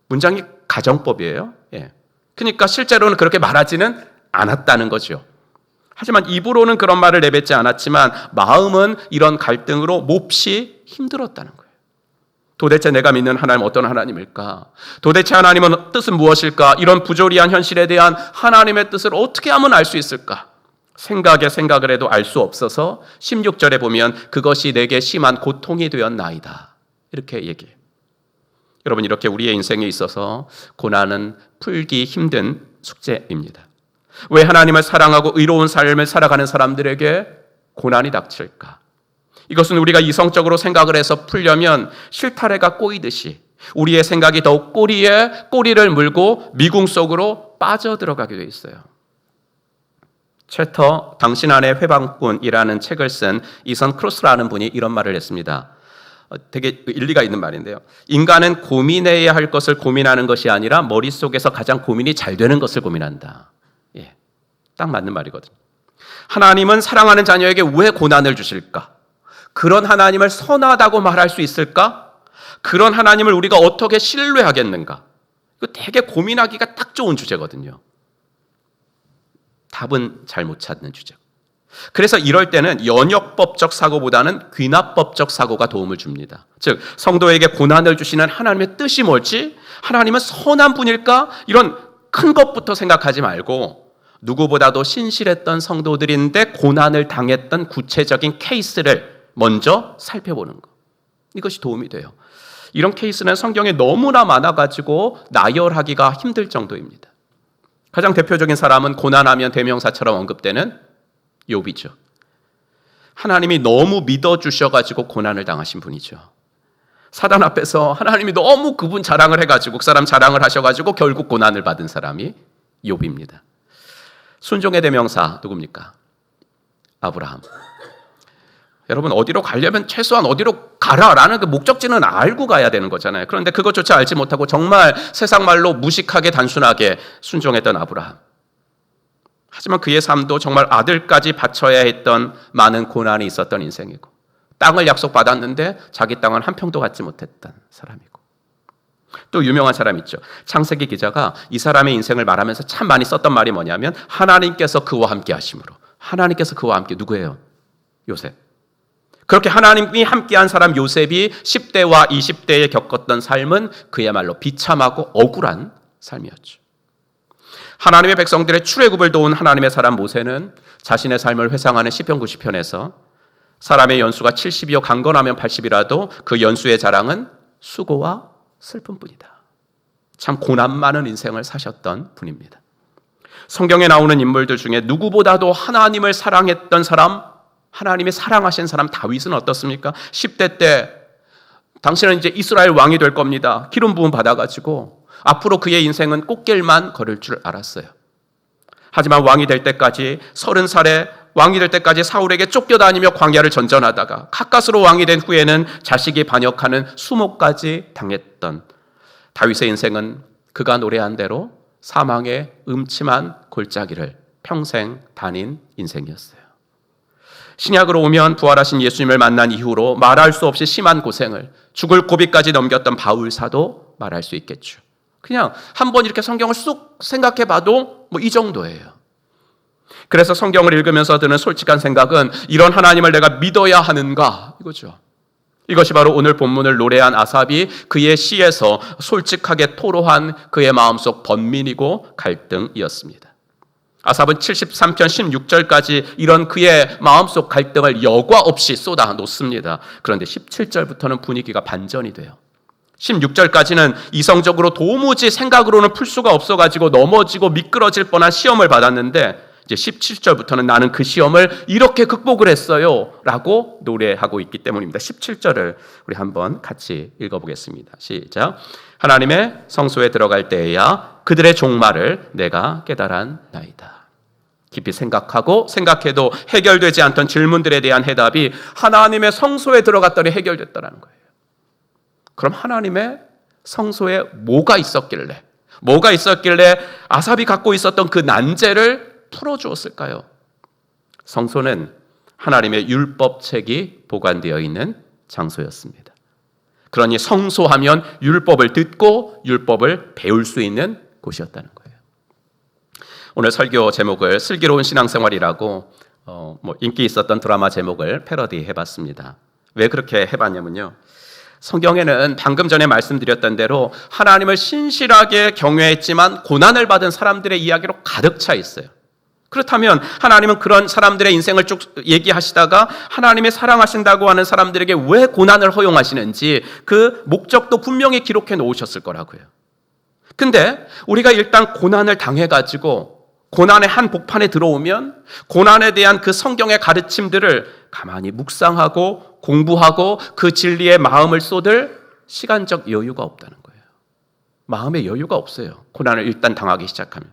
Speaker 1: 문장이 가정법이에요. 예. 그러니까 실제로는 그렇게 말하지는 않았다는 거죠. 하지만 입으로는 그런 말을 내뱉지 않았지만 마음은 이런 갈등으로 몹시 힘들었다는 거예요. 도대체 내가 믿는 하나님 어떤 하나님일까? 도대체 하나님은 뜻은 무엇일까? 이런 부조리한 현실에 대한 하나님의 뜻을 어떻게 하면 알 수 있을까? 생각을 해도 알 수 없어서 16절에 보면 그것이 내게 심한 고통이 되었나이다. 이렇게 얘기해요. 여러분 이렇게 우리의 인생에 있어서 고난은 풀기 힘든 숙제입니다. 왜 하나님을 사랑하고 의로운 삶을 살아가는 사람들에게 고난이 닥칠까? 이것은 우리가 이성적으로 생각을 해서 풀려면 실타래가 꼬이듯이 우리의 생각이 더욱 꼬리에 꼬리를 물고 미궁 속으로 빠져들어가게 돼 있어요. 채터 당신 안에 회방꾼이라는 책을 쓴 이선 크로스라는 분이 이런 말을 했습니다. 되게 일리가 있는 말인데요. 인간은 고민해야 할 것을 고민하는 것이 아니라 머릿속에서 가장 고민이 잘 되는 것을 고민한다. 예, 딱 맞는 말이거든요. 하나님은 사랑하는 자녀에게 왜 고난을 주실까? 그런 하나님을 선하다고 말할 수 있을까? 그런 하나님을 우리가 어떻게 신뢰하겠는가? 이거 되게 고민하기가 딱 좋은 주제거든요. 답은 잘 못 찾는 주제. 그래서 이럴 때는 연역법적 사고보다는 귀납법적 사고가 도움을 줍니다. 즉 성도에게 고난을 주시는 하나님의 뜻이 뭘지, 하나님은 선한 분일까, 이런 큰 것부터 생각하지 말고 누구보다도 신실했던 성도들인데 고난을 당했던 구체적인 케이스를 먼저 살펴보는 것, 이것이 도움이 돼요. 이런 케이스는 성경에 너무나 많아가지고 나열하기가 힘들 정도입니다. 가장 대표적인 사람은 고난하면 대명사처럼 언급되는 욥이죠. 하나님이 너무 믿어주셔가지고 고난을 당하신 분이죠. 사단 앞에서 하나님이 너무 그분 자랑을 해가지고 그 사람 자랑을 하셔가지고 결국 고난을 받은 사람이 욥입니다. 순종의 대명사 누굽니까? 아브라함. 여러분, 어디로 가려면 최소한 어디로 가라라는 그 목적지는 알고 가야 되는 거잖아요. 그런데 그것조차 알지 못하고 정말 세상 말로 무식하게 단순하게 순종했던 아브라함. 하지만 그의 삶도 정말 아들까지 바쳐야 했던 많은 고난이 있었던 인생이고, 땅을 약속받았는데 자기 땅은 한 평도 갖지 못했던 사람이고, 또 유명한 사람 있죠. 창세기 기자가 이 사람의 인생을 말하면서 참 많이 썼던 말이 뭐냐면, 하나님께서 그와 함께 하심으로. 하나님께서 그와 함께, 누구예요? 요셉. 그렇게 하나님이 함께한 사람 요셉이 10대와 20대에 겪었던 삶은 그야말로 비참하고 억울한 삶이었죠. 하나님의 백성들의 출애굽을 도운 하나님의 사람 모세는 자신의 삶을 회상하는 시편 90편에서 사람의 연수가 70이요 강건하면 80이라도 그 연수의 자랑은 수고와 슬픔뿐이다. 참 고난 많은 인생을 사셨던 분입니다. 성경에 나오는 인물들 중에 누구보다도 하나님을 사랑했던 사람, 하나님이 사랑하신 사람 다윗은 어떻습니까? 10대 때 당신은 이제 이스라엘 왕이 될 겁니다. 기름 부음 받아가지고 앞으로 그의 인생은 꽃길만 걸을 줄 알았어요. 하지만 왕이 될 때까지 30살에 왕이 될 때까지 사울에게 쫓겨다니며 광야를 전전하다가 가까스로 왕이 된 후에는 자식이 반역하는 수모까지 당했던 다윗의 인생은 그가 노래한 대로 사망의 음침한 골짜기를 평생 다닌 인생이었어요. 신약으로 오면 부활하신 예수님을 만난 이후로 말할 수 없이 심한 고생을, 죽을 고비까지 넘겼던 바울사도 말할 수 있겠죠. 그냥 한번 이렇게 성경을 쑥 생각해 봐도 뭐 이 정도예요. 그래서 성경을 읽으면서 드는 솔직한 생각은, 이런 하나님을 내가 믿어야 하는가, 이거죠. 이것이 바로 오늘 본문을 노래한 아삽이 그의 시에서 솔직하게 토로한 그의 마음속 번민이고 갈등이었습니다. 아삽은 73편 16절까지 이런 그의 마음속 갈등을 여과 없이 쏟아 놓습니다. 그런데 17절부터는 분위기가 반전이 돼요. 16절까지는 이성적으로 도무지 생각으로는 풀 수가 없어가지고 넘어지고 미끄러질 뻔한 시험을 받았는데, 이제 17절부터는 나는 그 시험을 이렇게 극복을 했어요 라고 노래하고 있기 때문입니다. 17절을 우리 한번 같이 읽어보겠습니다. 시작. 하나님의 성소에 들어갈 때에야 그들의 종말을 내가 깨달았나이다. 깊이 생각하고 생각해도 해결되지 않던 질문들에 대한 해답이 하나님의 성소에 들어갔더니 해결됐다는 거예요. 그럼 하나님의 성소에 뭐가 있었길래 아삽이 갖고 있었던 그 난제를 풀어주었을까요? 성소는 하나님의 율법책이 보관되어 있는 장소였습니다. 그러니 성소하면 율법을 듣고 율법을 배울 수 있는 곳이었다는 거예요. 오늘 설교 제목을 슬기로운 신앙생활이라고 인기 있었던 드라마 제목을 패러디 해봤습니다. 왜 그렇게 해봤냐면요, 성경에는 방금 전에 말씀드렸던 대로 하나님을 신실하게 경외했지만 고난을 받은 사람들의 이야기로 가득 차 있어요. 그렇다면 하나님은 그런 사람들의 인생을 쭉 얘기하시다가 하나님의 사랑하신다고 하는 사람들에게 왜 고난을 허용하시는지 그 목적도 분명히 기록해 놓으셨을 거라고요. 근데 우리가 일단 고난을 당해가지고 고난의 한 복판에 들어오면 고난에 대한 그 성경의 가르침들을 가만히 묵상하고 공부하고 그 진리에 마음을 쏟을 시간적 여유가 없다는 거예요. 마음의 여유가 없어요. 고난을 일단 당하기 시작하면.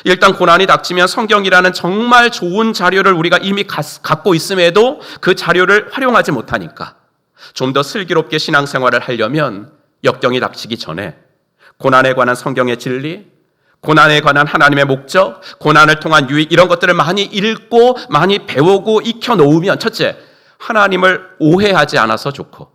Speaker 1: 일단 고난이 닥치면 성경이라는 정말 좋은 자료를 우리가 이미 갖고 있음에도 그 자료를 활용하지 못하니까 좀 더 슬기롭게 신앙생활을 하려면 역경이 닥치기 전에 고난에 관한 성경의 진리, 고난에 관한 하나님의 목적, 고난을 통한 유익 이런 것들을 많이 읽고 많이 배우고 익혀놓으면 첫째, 하나님을 오해하지 않아서 좋고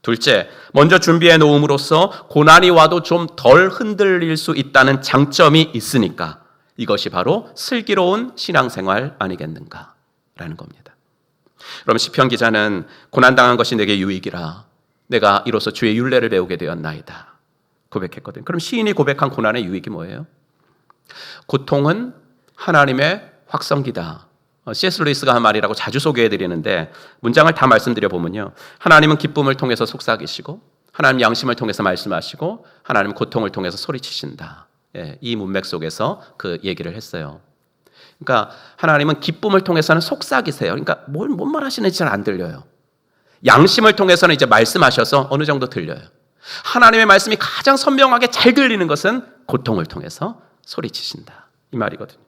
Speaker 1: 둘째, 먼저 준비해 놓음으로써 고난이 와도 좀 덜 흔들릴 수 있다는 장점이 있으니까 이것이 바로 슬기로운 신앙생활 아니겠는가라는 겁니다. 그럼 시편 기자는 고난당한 것이 내게 유익이라 내가 이로써 주의 율례를 배우게 되었나이다 고백했거든요. 그럼 시인이 고백한 고난의 유익이 뭐예요? 고통은 하나님의 확성기다. C.S. 루이스가 한 말이라고 자주 소개해드리는데 문장을 다 말씀드려 보면요, 하나님은 기쁨을 통해서 속삭이시고 하나님 양심을 통해서 말씀하시고 하나님 고통을 통해서 소리치신다. 이 문맥 속에서 그 얘기를 했어요. 그러니까 하나님은 기쁨을 통해서는 속삭이세요. 그러니까 뭔 말 하시는지 잘 안 들려요. 양심을 통해서는 이제 말씀하셔서 어느 정도 들려요. 하나님의 말씀이 가장 선명하게 잘 들리는 것은 고통을 통해서 소리치신다. 이 말이거든요.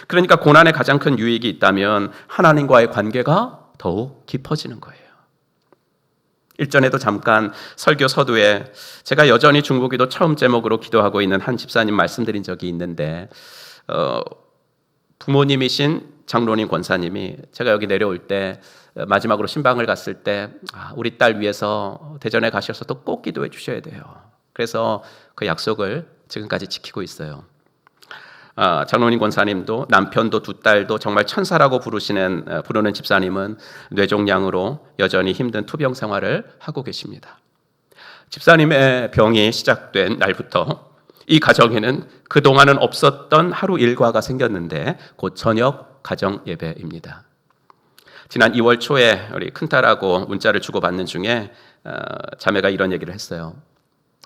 Speaker 1: 그러니까 고난에 가장 큰 유익이 있다면 하나님과의 관계가 더욱 깊어지는 거예요. 일전에도 잠깐 설교 서두에 제가 여전히 중보기도 처음 제목으로 기도하고 있는 한 집사님 말씀드린 적이 있는데 부모님이신 장로님 권사님이 제가 여기 내려올 때 마지막으로 신방을 갔을 때 우리 딸 위해서 대전에 가셔서 또 꼭 기도해 주셔야 돼요. 그래서 그 약속을 지금까지 지키고 있어요. 장로님 권사님도 남편도 두 딸도 정말 천사라고 부르는 집사님은 뇌종양으로 여전히 힘든 투병 생활을 하고 계십니다. 집사님의 병이 시작된 날부터 이 가정에는 그동안은 없었던 하루 일과가 생겼는데 곧 저녁 가정 예배입니다. 지난 2월 초에 우리 큰딸하고 문자를 주고받는 중에 자매가 이런 얘기를 했어요.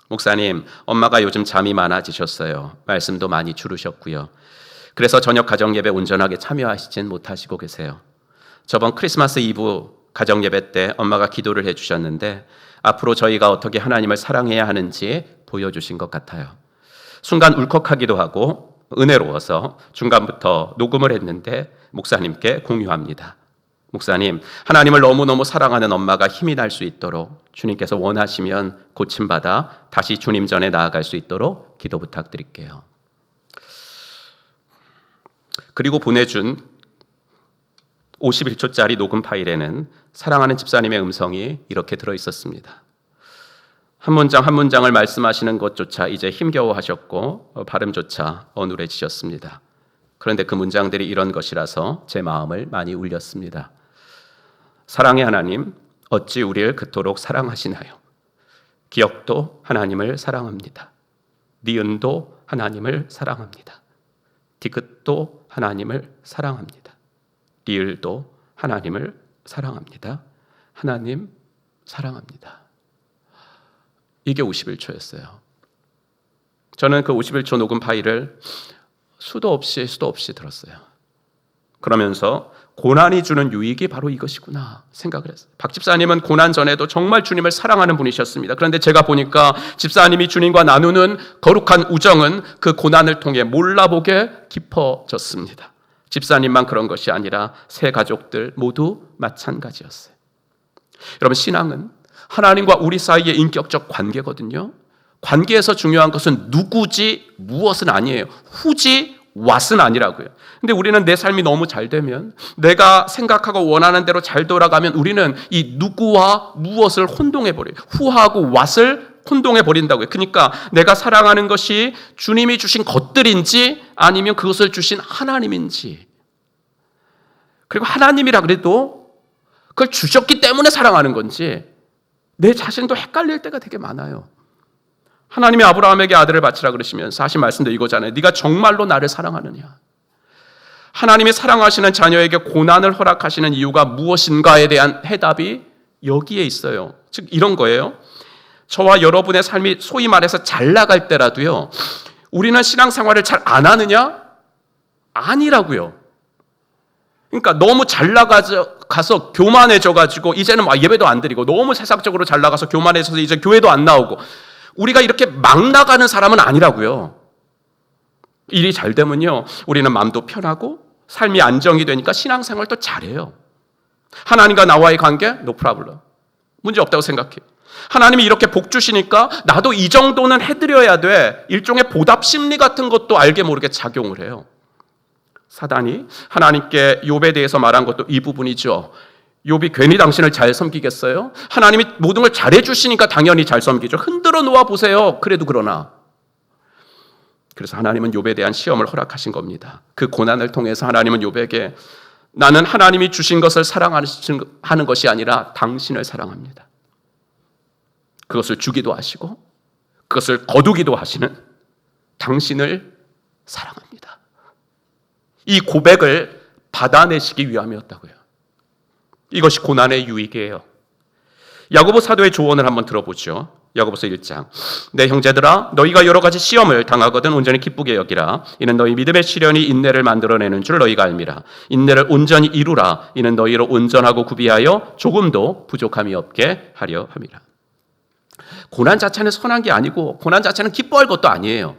Speaker 1: 목사님, 엄마가 요즘 잠이 많아지셨어요. 말씀도 많이 줄으셨고요. 그래서 저녁 가정예배 온전하게 참여하시진 못하시고 계세요. 저번 크리스마스 이브 가정예배 때 엄마가 기도를 해주셨는데 앞으로 저희가 어떻게 하나님을 사랑해야 하는지 보여주신 것 같아요. 순간 울컥하기도 하고 은혜로워서 중간부터 녹음을 했는데 목사님께 공유합니다. 목사님, 하나님을 너무너무 사랑하는 엄마가 힘이 날 수 있도록 주님께서 원하시면 고침받아 다시 주님 전에 나아갈 수 있도록 기도 부탁드릴게요. 그리고 보내준 51초짜리 녹음 파일에는 사랑하는 집사님의 음성이 이렇게 들어있었습니다. 한 문장 한 문장을 말씀하시는 것조차 이제 힘겨워하셨고 발음조차 어눌해지셨습니다. 그런데 그 문장들이 이런 것이라서 제 마음을 많이 울렸습니다. 사랑의 하나님, 어찌 우리를 그토록 사랑하시나요? 기억도 하나님을 사랑합니다. 니은도 하나님을 사랑합니다. 디귿도 하나님을 사랑합니다. 리을도 하나님을 사랑합니다. 하나님 사랑합니다. 이게 51초였어요. 저는 그 51초 녹음 파일을 수도 없이 들었어요. 그러면서 고난이 주는 유익이 바로 이것이구나 생각을 했어요. 박 집사님은 고난 전에도 정말 주님을 사랑하는 분이셨습니다. 그런데 제가 보니까 집사님이 주님과 나누는 거룩한 우정은 그 고난을 통해 몰라보게 깊어졌습니다. 집사님만 그런 것이 아니라 세 가족들 모두 마찬가지였어요. 여러분, 신앙은 하나님과 우리 사이의 인격적 관계거든요. 관계에서 중요한 것은 누구지 무엇은 아니에요. 후지 왓은 아니라고요. 근데 우리는 내 삶이 너무 잘 되면, 내가 생각하고 원하는 대로 잘 돌아가면 우리는 이 누구와 무엇을 혼동해버려요. 후하고 왓을 혼동해버린다고요. 그러니까 내가 사랑하는 것이 주님이 주신 것들인지 아니면 그것을 주신 하나님인지, 그리고 하나님이라 그래도 그걸 주셨기 때문에 사랑하는 건지 내 자신도 헷갈릴 때가 되게 많아요. 하나님이 아브라함에게 아들을 바치라 그러시면서 하신 말씀도 이거잖아요. 네가 정말로 나를 사랑하느냐. 하나님이 사랑하시는 자녀에게 고난을 허락하시는 이유가 무엇인가에 대한 해답이 여기에 있어요. 즉 이런 거예요. 저와 여러분의 삶이 소위 말해서 잘 나갈 때라도요, 우리는 신앙생활을 잘 안 하느냐? 아니라고요. 그러니까 너무 잘 나가서 교만해져가지고 이제는 막 예배도 안 드리고, 너무 세상적으로 잘 나가서 교만해져서 이제 교회도 안 나오고, 우리가 이렇게 막 나가는 사람은 아니라고요. 일이 잘 되면요, 우리는 마음도 편하고 삶이 안정이 되니까 신앙생활도 잘해요. 하나님과 나와의 관계, no problem. 문제 없다고 생각해요. 하나님이 이렇게 복 주시니까 나도 이 정도는 해드려야 돼. 일종의 보답 심리 같은 것도 알게 모르게 작용을 해요. 사단이 하나님께 욥에 대해서 말한 것도 이 부분이죠. 욥이 괜히 당신을 잘 섬기겠어요? 하나님이 모든 걸 잘해 주시니까 당연히 잘 섬기죠. 흔들어 놓아 보세요. 그래도 그러나. 그래서 하나님은 욥에 대한 시험을 허락하신 겁니다. 그 고난을 통해서 하나님은 욥에게 나는 하나님이 주신 것을 사랑하는 것이 아니라 당신을 사랑합니다. 그것을 주기도 하시고 그것을 거두기도 하시는 당신을 사랑합니다. 이 고백을 받아내시기 위함이었다고요. 이것이 고난의 유익이에요. 야고보 사도의 조언을 한번 들어보죠. 야고보서 1장. 내 형제들아 너희가 여러 가지 시험을 당하거든 온전히 기쁘게 여기라. 이는 너희 믿음의 시련이 인내를 만들어내는 줄 너희가 알미라. 인내를 온전히 이루라. 이는 너희로 온전하고 구비하여 조금도 부족함이 없게 하려 함이라. 고난 자체는 선한 게 아니고 고난 자체는 기뻐할 것도 아니에요.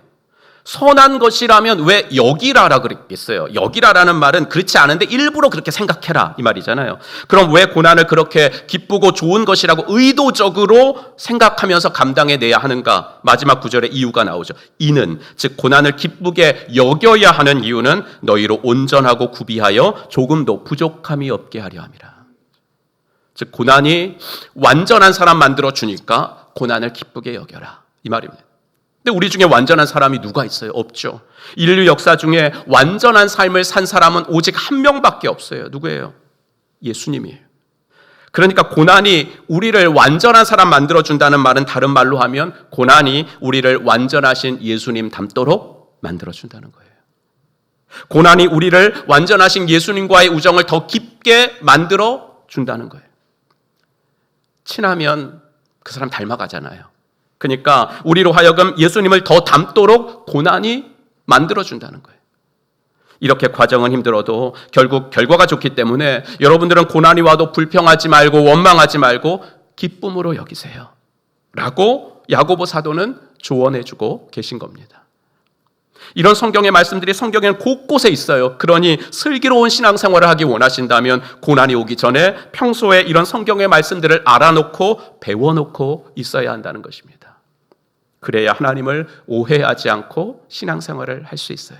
Speaker 1: 선한 것이라면 왜 여기라라 그랬겠어요? 여기라라는 말은 그렇지 않은데 일부러 그렇게 생각해라 이 말이잖아요. 그럼 왜 고난을 그렇게 기쁘고 좋은 것이라고 의도적으로 생각하면서 감당해내야 하는가? 마지막 구절에 이유가 나오죠. 이는 즉 고난을 기쁘게 여겨야 하는 이유는 너희로 온전하고 구비하여 조금도 부족함이 없게 하려 함이라. 즉 고난이 완전한 사람 만들어주니까 고난을 기쁘게 여겨라 이 말입니다. 근데 우리 중에 완전한 사람이 누가 있어요? 없죠. 인류 역사 중에 완전한 삶을 산 사람은 오직 한 명밖에 없어요. 누구예요? 예수님이에요. 그러니까 고난이 우리를 완전한 사람 만들어준다는 말은 다른 말로 하면 고난이 우리를 완전하신 예수님 닮도록 만들어준다는 거예요. 고난이 우리를 완전하신 예수님과의 우정을 더 깊게 만들어준다는 거예요. 친하면 그 사람 닮아가잖아요. 그러니까 우리로 하여금 예수님을 더 닮도록 고난이 만들어준다는 거예요. 이렇게 과정은 힘들어도 결국 결과가 좋기 때문에 여러분들은 고난이 와도 불평하지 말고 원망하지 말고 기쁨으로 여기세요 라고 야고보 사도는 조언해주고 계신 겁니다. 이런 성경의 말씀들이 성경에는 곳곳에 있어요. 그러니 슬기로운 신앙생활을 하기 원하신다면 고난이 오기 전에 평소에 이런 성경의 말씀들을 알아놓고 배워놓고 있어야 한다는 것입니다. 그래야 하나님을 오해하지 않고 신앙생활을 할 수 있어요.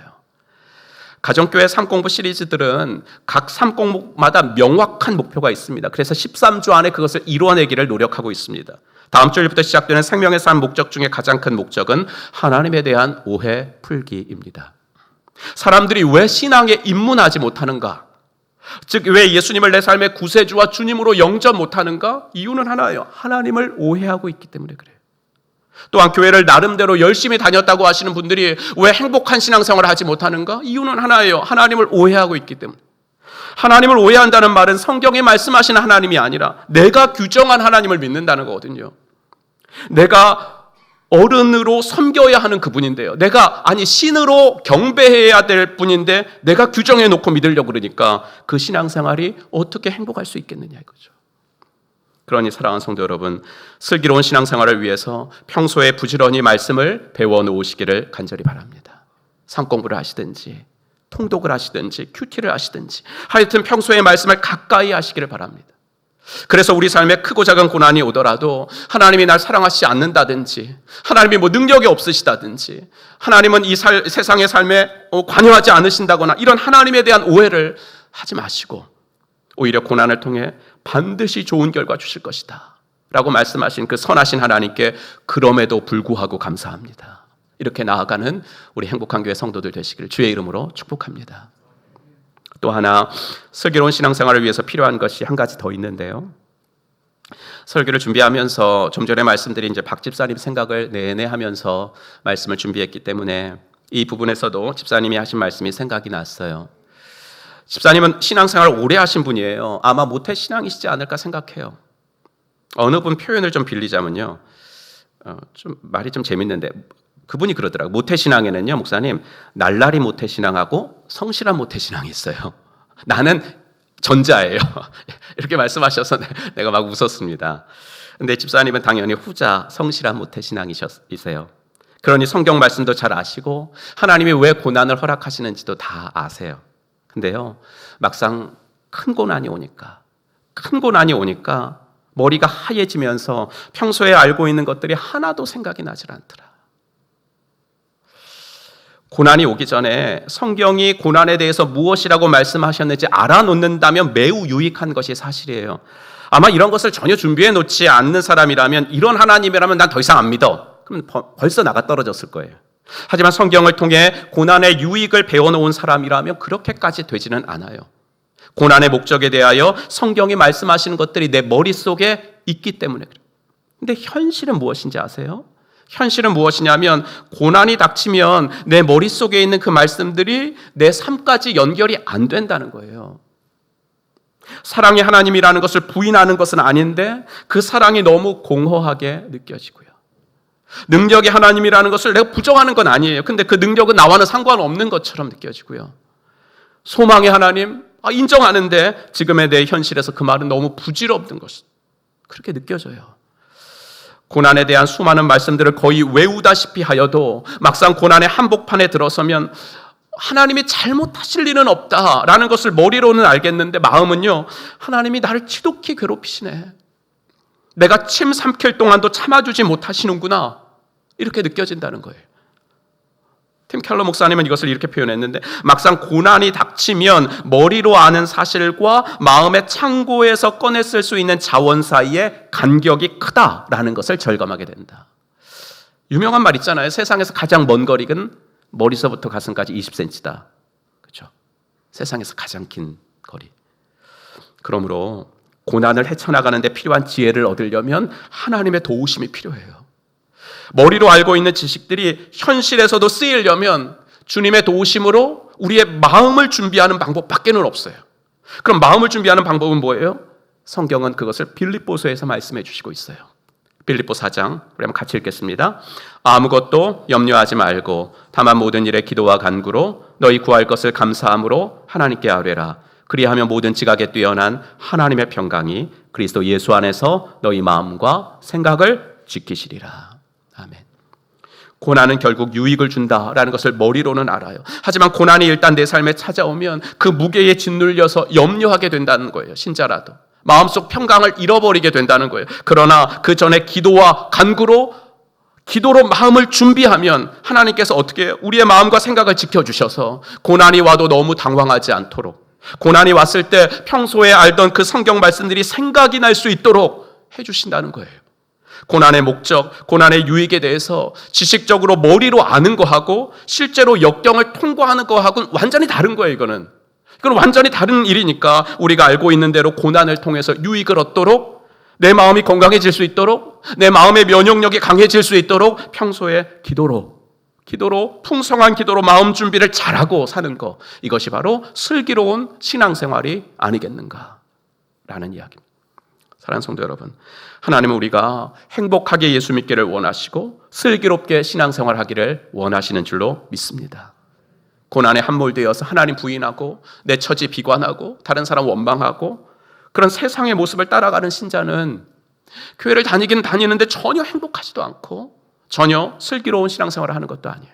Speaker 1: 가정교회 삶공부 시리즈들은 각 삶공목마다 명확한 목표가 있습니다. 그래서 13주 안에 그것을 이루어내기를 노력하고 있습니다. 다음 주일부터 시작되는 생명의 삶 목적 중에 가장 큰 목적은 하나님에 대한 오해 풀기입니다. 사람들이 왜 신앙에 입문하지 못하는가? 즉 왜 예수님을 내 삶의 구세주와 주님으로 영접 못하는가? 이유는 하나예요. 하나님을 오해하고 있기 때문에 그래요. 또한 교회를 나름대로 열심히 다녔다고 하시는 분들이 왜 행복한 신앙생활을 하지 못하는가? 이유는 하나예요. 하나님을 오해하고 있기 때문에. 하나님을 오해한다는 말은 성경에 말씀하시는 하나님이 아니라 내가 규정한 하나님을 믿는다는 거거든요. 내가 어른으로 섬겨야 하는 그분인데요. 내가 신으로 경배해야 될 분인데 내가 규정해 놓고 믿으려고 그러니까 그 신앙생활이 어떻게 행복할 수 있겠느냐 이거죠. 그러니 사랑하는 성도 여러분, 슬기로운 신앙생활을 위해서 평소에 부지런히 말씀을 배워놓으시기를 간절히 바랍니다. 삶공부를 하시든지 통독을 하시든지 큐티를 하시든지 하여튼 평소에 말씀을 가까이 하시기를 바랍니다. 그래서 우리 삶에 크고 작은 고난이 오더라도 하나님이 날 사랑하시지 않는다든지 하나님이 능력이 없으시다든지 하나님은 이 세상의 삶에 관여하지 않으신다거나 이런 하나님에 대한 오해를 하지 마시고 오히려 고난을 통해 반드시 좋은 결과 주실 것이다 라고 말씀하신 그 선하신 하나님께 그럼에도 불구하고 감사합니다. 이렇게 나아가는 우리 행복한 교회 성도들 되시기를 주의 이름으로 축복합니다. 또 하나 슬기로운 신앙생활을 위해서 필요한 것이 한 가지 더 있는데요. 설교를 준비하면서 좀 전에 말씀드린 박 집사님 생각을 내내 하면서 말씀을 준비했기 때문에 이 부분에서도 집사님이 하신 말씀이 생각이 났어요. 집사님은 신앙생활을 오래 하신 분이에요. 아마 모태신앙이시지 않을까 생각해요. 어느 분 표현을 좀 빌리자면요. 말이 좀 재밌는데 그분이 그러더라고요. 모태신앙에는요, 목사님, 날라리 모태신앙하고 성실한 모태신앙이 있어요. 나는 전자예요. 이렇게 말씀하셔서 내가 막 웃었습니다. 근데 집사님은 당연히 후자, 성실한 모태신앙이세요. 그러니 성경 말씀도 잘 아시고 하나님이 왜 고난을 허락하시는지도 다 아세요. 근데요, 막상 큰 고난이 오니까 머리가 하얘지면서 평소에 알고 있는 것들이 하나도 생각이 나질 않더라. 고난이 오기 전에 성경이 고난에 대해서 무엇이라고 말씀하셨는지 알아놓는다면 매우 유익한 것이 사실이에요. 아마 이런 것을 전혀 준비해 놓지 않는 사람이라면, 이런 하나님이라면 난 더 이상 안 믿어, 그럼 벌써 나가 떨어졌을 거예요. 하지만 성경을 통해 고난의 유익을 배워놓은 사람이라면 그렇게까지 되지는 않아요. 고난의 목적에 대하여 성경이 말씀하시는 것들이 내 머릿속에 있기 때문에 그래요. 근데 현실은 무엇인지 아세요? 현실은 무엇이냐면, 고난이 닥치면 내 머릿속에 있는 그 말씀들이 내 삶까지 연결이 안 된다는 거예요. 사랑이 하나님이라는 것을 부인하는 것은 아닌데 그 사랑이 너무 공허하게 느껴지고요. 능력이 하나님이라는 것을 내가 부정하는 건 아니에요. 근데 그 능력은 나와는 상관없는 것처럼 느껴지고요. 소망의 하나님, 인정하는데 지금의 내 현실에서 그 말은 너무 부질없는 것, 그렇게 느껴져요. 고난에 대한 수많은 말씀들을 거의 외우다시피 하여도 막상 고난의 한복판에 들어서면 하나님이 잘못하실 일은 없다라는 것을 머리로는 알겠는데 마음은요, 하나님이 나를 지독히 괴롭히시네, 내가 침 삼킬 동안도 참아주지 못하시는구나, 이렇게 느껴진다는 거예요. 팀 켈러 목사님은 이것을 이렇게 표현했는데, 막상 고난이 닥치면 머리로 아는 사실과 마음의 창고에서 꺼냈을 수 있는 자원 사이의 간격이 크다라는 것을 절감하게 된다. 유명한 말 있잖아요. 세상에서 가장 먼 거리는 머리서부터 가슴까지 20cm다. 그렇죠? 세상에서 가장 긴 거리. 그러므로 고난을 헤쳐나가는 데 필요한 지혜를 얻으려면 하나님의 도우심이 필요해요. 머리로 알고 있는 지식들이 현실에서도 쓰이려면 주님의 도우심으로 우리의 마음을 준비하는 방법밖에는 없어요. 그럼 마음을 준비하는 방법은 뭐예요? 성경은 그것을 빌립보서에서 말씀해 주시고 있어요. 빌립보 4장, 우리 한번 같이 읽겠습니다. 아무것도 염려하지 말고 다만 모든 일에 기도와 간구로 너희 구할 것을 감사함으로 하나님께 아뢰라. 그리하면 모든 지각에 뛰어난 하나님의 평강이 그리스도 예수 안에서 너희 마음과 생각을 지키시리라. 아멘. 고난은 결국 유익을 준다라는 것을 머리로는 알아요. 하지만 고난이 일단 내 삶에 찾아오면 그 무게에 짓눌려서 염려하게 된다는 거예요. 신자라도 마음속 평강을 잃어버리게 된다는 거예요. 그러나 그 전에 기도와 간구로, 기도로 마음을 준비하면 하나님께서 어떻게 우리의 마음과 생각을 지켜주셔서 고난이 와도 너무 당황하지 않도록, 고난이 왔을 때 평소에 알던 그 성경 말씀들이 생각이 날 수 있도록 해주신다는 거예요. 고난의 목적, 고난의 유익에 대해서 지식적으로 머리로 아는 거하고 실제로 역경을 통과하는 거하고는 완전히 다른 거예요. 이건 완전히 다른 일이니까 우리가 알고 있는 대로 고난을 통해서 유익을 얻도록, 내 마음이 건강해질 수 있도록, 내 마음의 면역력이 강해질 수 있도록 평소에 기도로 풍성한 기도로 마음 준비를 잘하고 사는 것, 이것이 바로 슬기로운 신앙생활이 아니겠는가 라는 이야기입니다. 사랑하는 성도 여러분, 하나님은 우리가 행복하게 예수 믿기를 원하시고 슬기롭게 신앙생활하기를 원하시는 줄로 믿습니다. 고난에 함몰되어서 하나님 부인하고 내 처지 비관하고 다른 사람 원망하고 그런 세상의 모습을 따라가는 신자는 교회를 다니긴 다니는데 전혀 행복하지도 않고 전혀 슬기로운 신앙생활을 하는 것도 아니에요.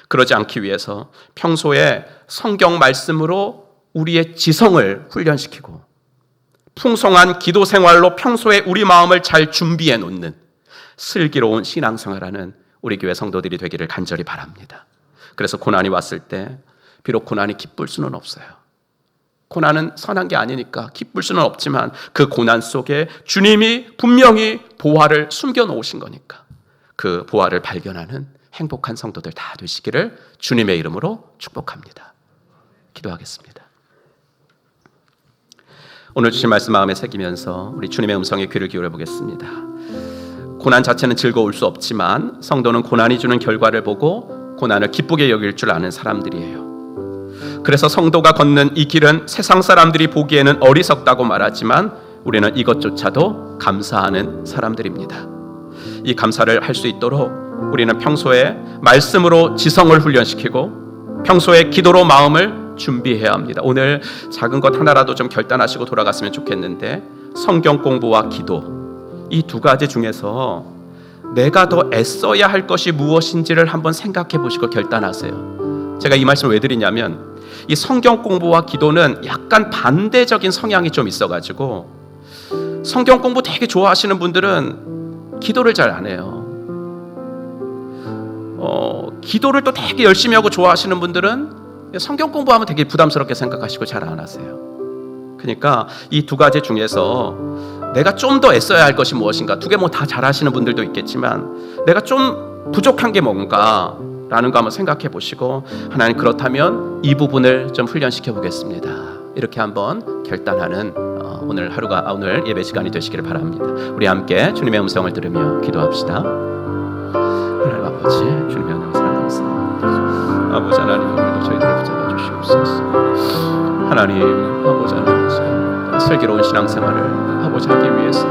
Speaker 1: 그러지 않기 위해서 평소에 성경 말씀으로 우리의 지성을 훈련시키고 풍성한 기도 생활로 평소에 우리 마음을 잘 준비해 놓는 슬기로운 신앙생활하는 우리 교회 성도들이 되기를 간절히 바랍니다. 그래서 고난이 왔을 때 비록 고난이 기쁠 수는 없어요. 고난은 선한 게 아니니까 기쁠 수는 없지만 그 고난 속에 주님이 분명히 보화를 숨겨놓으신 거니까 그 보화를 발견하는 행복한 성도들 다 되시기를 주님의 이름으로 축복합니다. 기도하겠습니다. 오늘 주신 말씀 마음에 새기면서 우리 주님의 음성에 귀를 기울여 보겠습니다. 고난 자체는 즐거울 수 없지만 성도는 고난이 주는 결과를 보고 고난을 기쁘게 여길 줄 아는 사람들이에요. 그래서 성도가 걷는 이 길은 세상 사람들이 보기에는 어리석다고 말하지만 우리는 이것조차도 감사하는 사람들입니다. 이 감사를 할 수 있도록 우리는 평소에 말씀으로 지성을 훈련시키고 평소에 기도로 마음을 준비해야 합니다. 오늘 작은 것 하나라도 좀 결단하시고 돌아갔으면 좋겠는데 성경 공부와 기도, 이 두 가지 중에서 내가 더 애써야 할 것이 무엇인지를 한번 생각해 보시고 결단하세요. 제가 이 말씀을 왜 드리냐면 이 성경 공부와 기도는 약간 반대적인 성향이 좀 있어가지고 성경 공부 되게 좋아하시는 분들은 기도를 잘 안 해요. 기도를 또 되게 열심히 하고 좋아하시는 분들은 성경 공부하면 되게 부담스럽게 생각하시고 잘 안 하세요. 그러니까 이 두 가지 중에서 내가 좀 더 애써야 할 것이 무엇인가, 두 개 뭐 다 잘하시는 분들도 있겠지만 내가 좀 부족한 게 뭔가 라는 거 한번 생각해 보시고, 하나님 그렇다면 이 부분을 좀 훈련시켜 보겠습니다, 이렇게 한번 결단하는 오늘 예배 시간이 되시기를 바랍니다. 우리 함께 주님의 음성을 들으며 기도합시다. 하나님 아버지, 주님의 은혜와 사랑 감사합니다. 아버지 하나님, 오늘도 저희들을 붙잡아 주시옵소서. 하나님 아버지 하나님, 슬기로운 신앙생활을 아버지 하기 위해서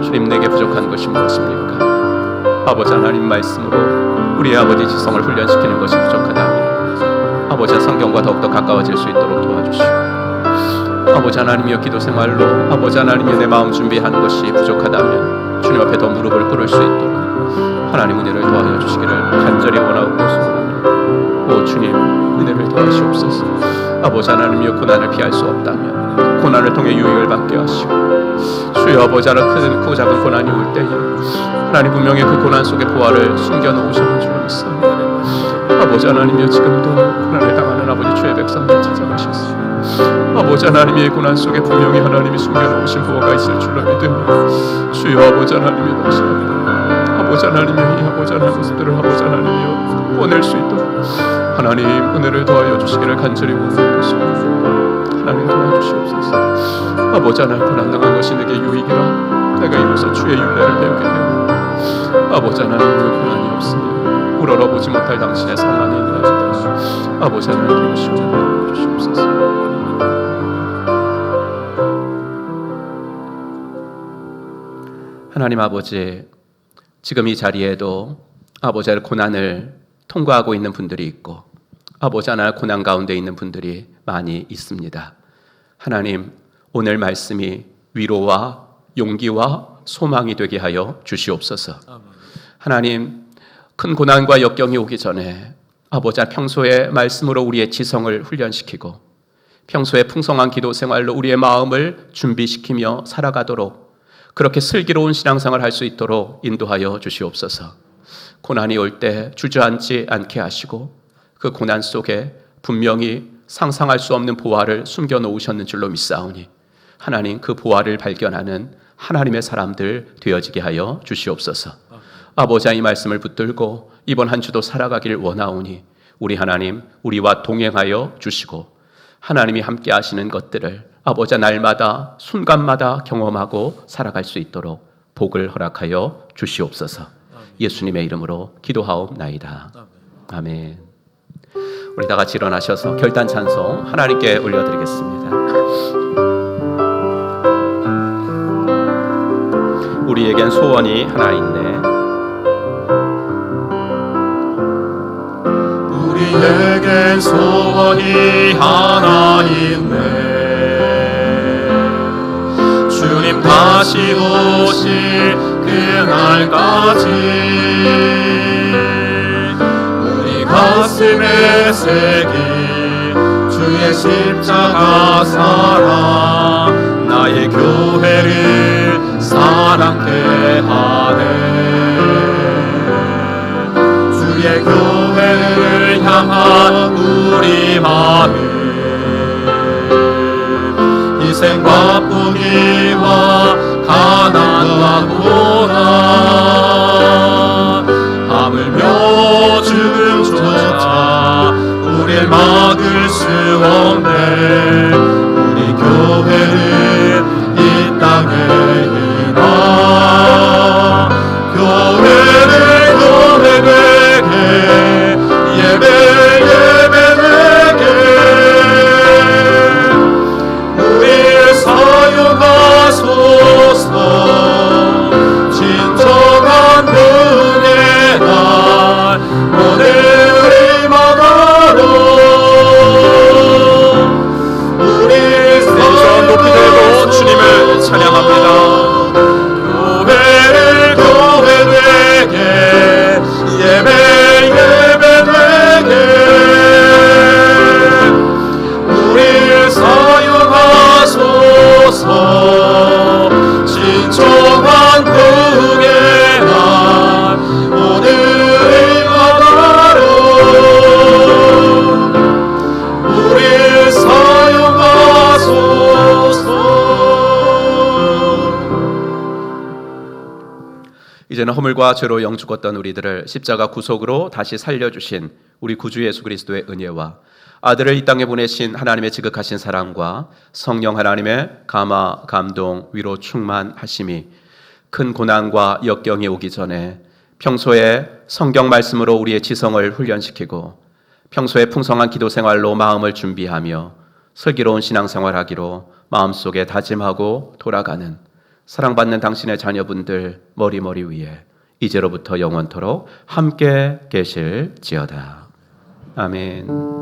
Speaker 1: 주님, 내게 부족한 것이 무엇입니까? 아버지 하나님 말씀으로 우리의 아버지 지성을 훈련시키는 것이 부족하다면 아버지 성경과 더욱더 가까워질 수 있도록 도와주시고, 아버지 하나님이여 기도 생활로 아버지 하나님이여 내 마음 준비하는 것이 부족하다면 주님 앞에 더 무릎을 꿇을 수 있도록 하나님 은혜를 더하여 주시기를 간절히 원하고 소원합니다. 오 주님, 은혜를 더하시옵소서. 아버지 하나님이여 고난을 피할 수 없다면 고난을 통해 유익을 받게 하시고, 주여 아버지 하나님 크고 작은 고난이 올 때에 하나님 분명히 그 고난 속에 보화를 숨겨놓으시는 줄 믿습니다. 아버지 하나님이여 지금도 고난을 당하는 아버지 주의 백성들 찾아가셨습니다. 아버지 하나님의 고난 속에 분명히 하나님이 숨겨놓으신 보화가 있을 줄로 믿으며 주여 아버지 하나님이 다시 아버지 하나님의 이 아버지 하나님의 모습들을 아버지 하나님이여 꺼낼 수 있도록 하나님 은혜를 더하여 주시기를 간절히 원하옵소서. 하나님 도와주시옵소서. 아버지 하나님, 고난 당한 것이 내게 유익이라 내가 이로써 주의 율례를 배우게 되오니 아버지 하나님, 그 고난이 없으면 우러러보지 못할 당신의 성 안에 있나이다. 아버지 하나님 도우시고 주시옵소서. 하나님 아버지, 지금 이 자리에도 아버지 하나님 고난을 통과하고 있는 분들이 있고 아버지 하나님 고난 가운데 있는 분들이 많이 있습니다. 하나님, 오늘 말씀이 위로와 용기와 소망이 되게 하여 주시옵소서. 하나님, 큰 고난과 역경이 오기 전에 아버지 하나님 평소에 말씀으로 우리의 지성을 훈련시키고 평소에 풍성한 기도 생활로 우리의 마음을 준비시키며 살아가도록 그렇게 슬기로운 신앙생활을 할 수 있도록 인도하여 주시옵소서. 고난이 올 때 주저앉지 않게 하시고 그 고난 속에 분명히 상상할 수 없는 보화를 숨겨놓으셨는 줄로 믿사오니 하나님, 그 보화를 발견하는 하나님의 사람들 되어지게 하여 주시옵소서. 아버지, 이 말씀을 붙들고 이번 한 주도 살아가길 원하오니 우리 하나님, 우리와 동행하여 주시고 하나님이 함께 하시는 것들을 아버지 날마다 순간마다 경험하고 살아갈 수 있도록 복을 허락하여 주시옵소서. 예수님의 이름으로 기도하옵나이다. 아멘. 우리 다 같이 일어나셔서 결단 찬송 하나님께 올려드리겠습니다. 우리에겐 소원이 하나 있네.
Speaker 2: 우리에겐 소원이 하나 있네. 주님 다시 오실 그날까지 우리 가슴에 새긴 주의 십자가 사랑, 나의 교회를 사랑케 하네. 주의 교회를 향한 우리 마음, 희생과 포기와 가난과 고난, 하물며 죽음조차 우릴 막을 수 없네. 우리 교회는 이 땅에 있나. 교회는 내게 예배 내게 우리를 사용하소서. 진정한 은혜 날 오늘을 만나러
Speaker 1: 이제는 허물과 죄로 영 죽었던 우리들을 십자가 구속으로 다시 살려주신 우리 구주 예수 그리스도의 은혜와 아들을 이 땅에 보내신 하나님의 지극하신 사랑과 성령 하나님의 감화, 감동, 위로 충만하심이 큰 고난과 역경이 오기 전에 평소에 성경 말씀으로 우리의 지성을 훈련시키고 평소에 풍성한 기도 생활로 마음을 준비하며 슬기로운 신앙생활하기로 마음속에 다짐하고 돌아가는 사랑받는 당신의 자녀분들 머리머리 위에 이제로부터 영원토록 함께 계실지어다. 아멘.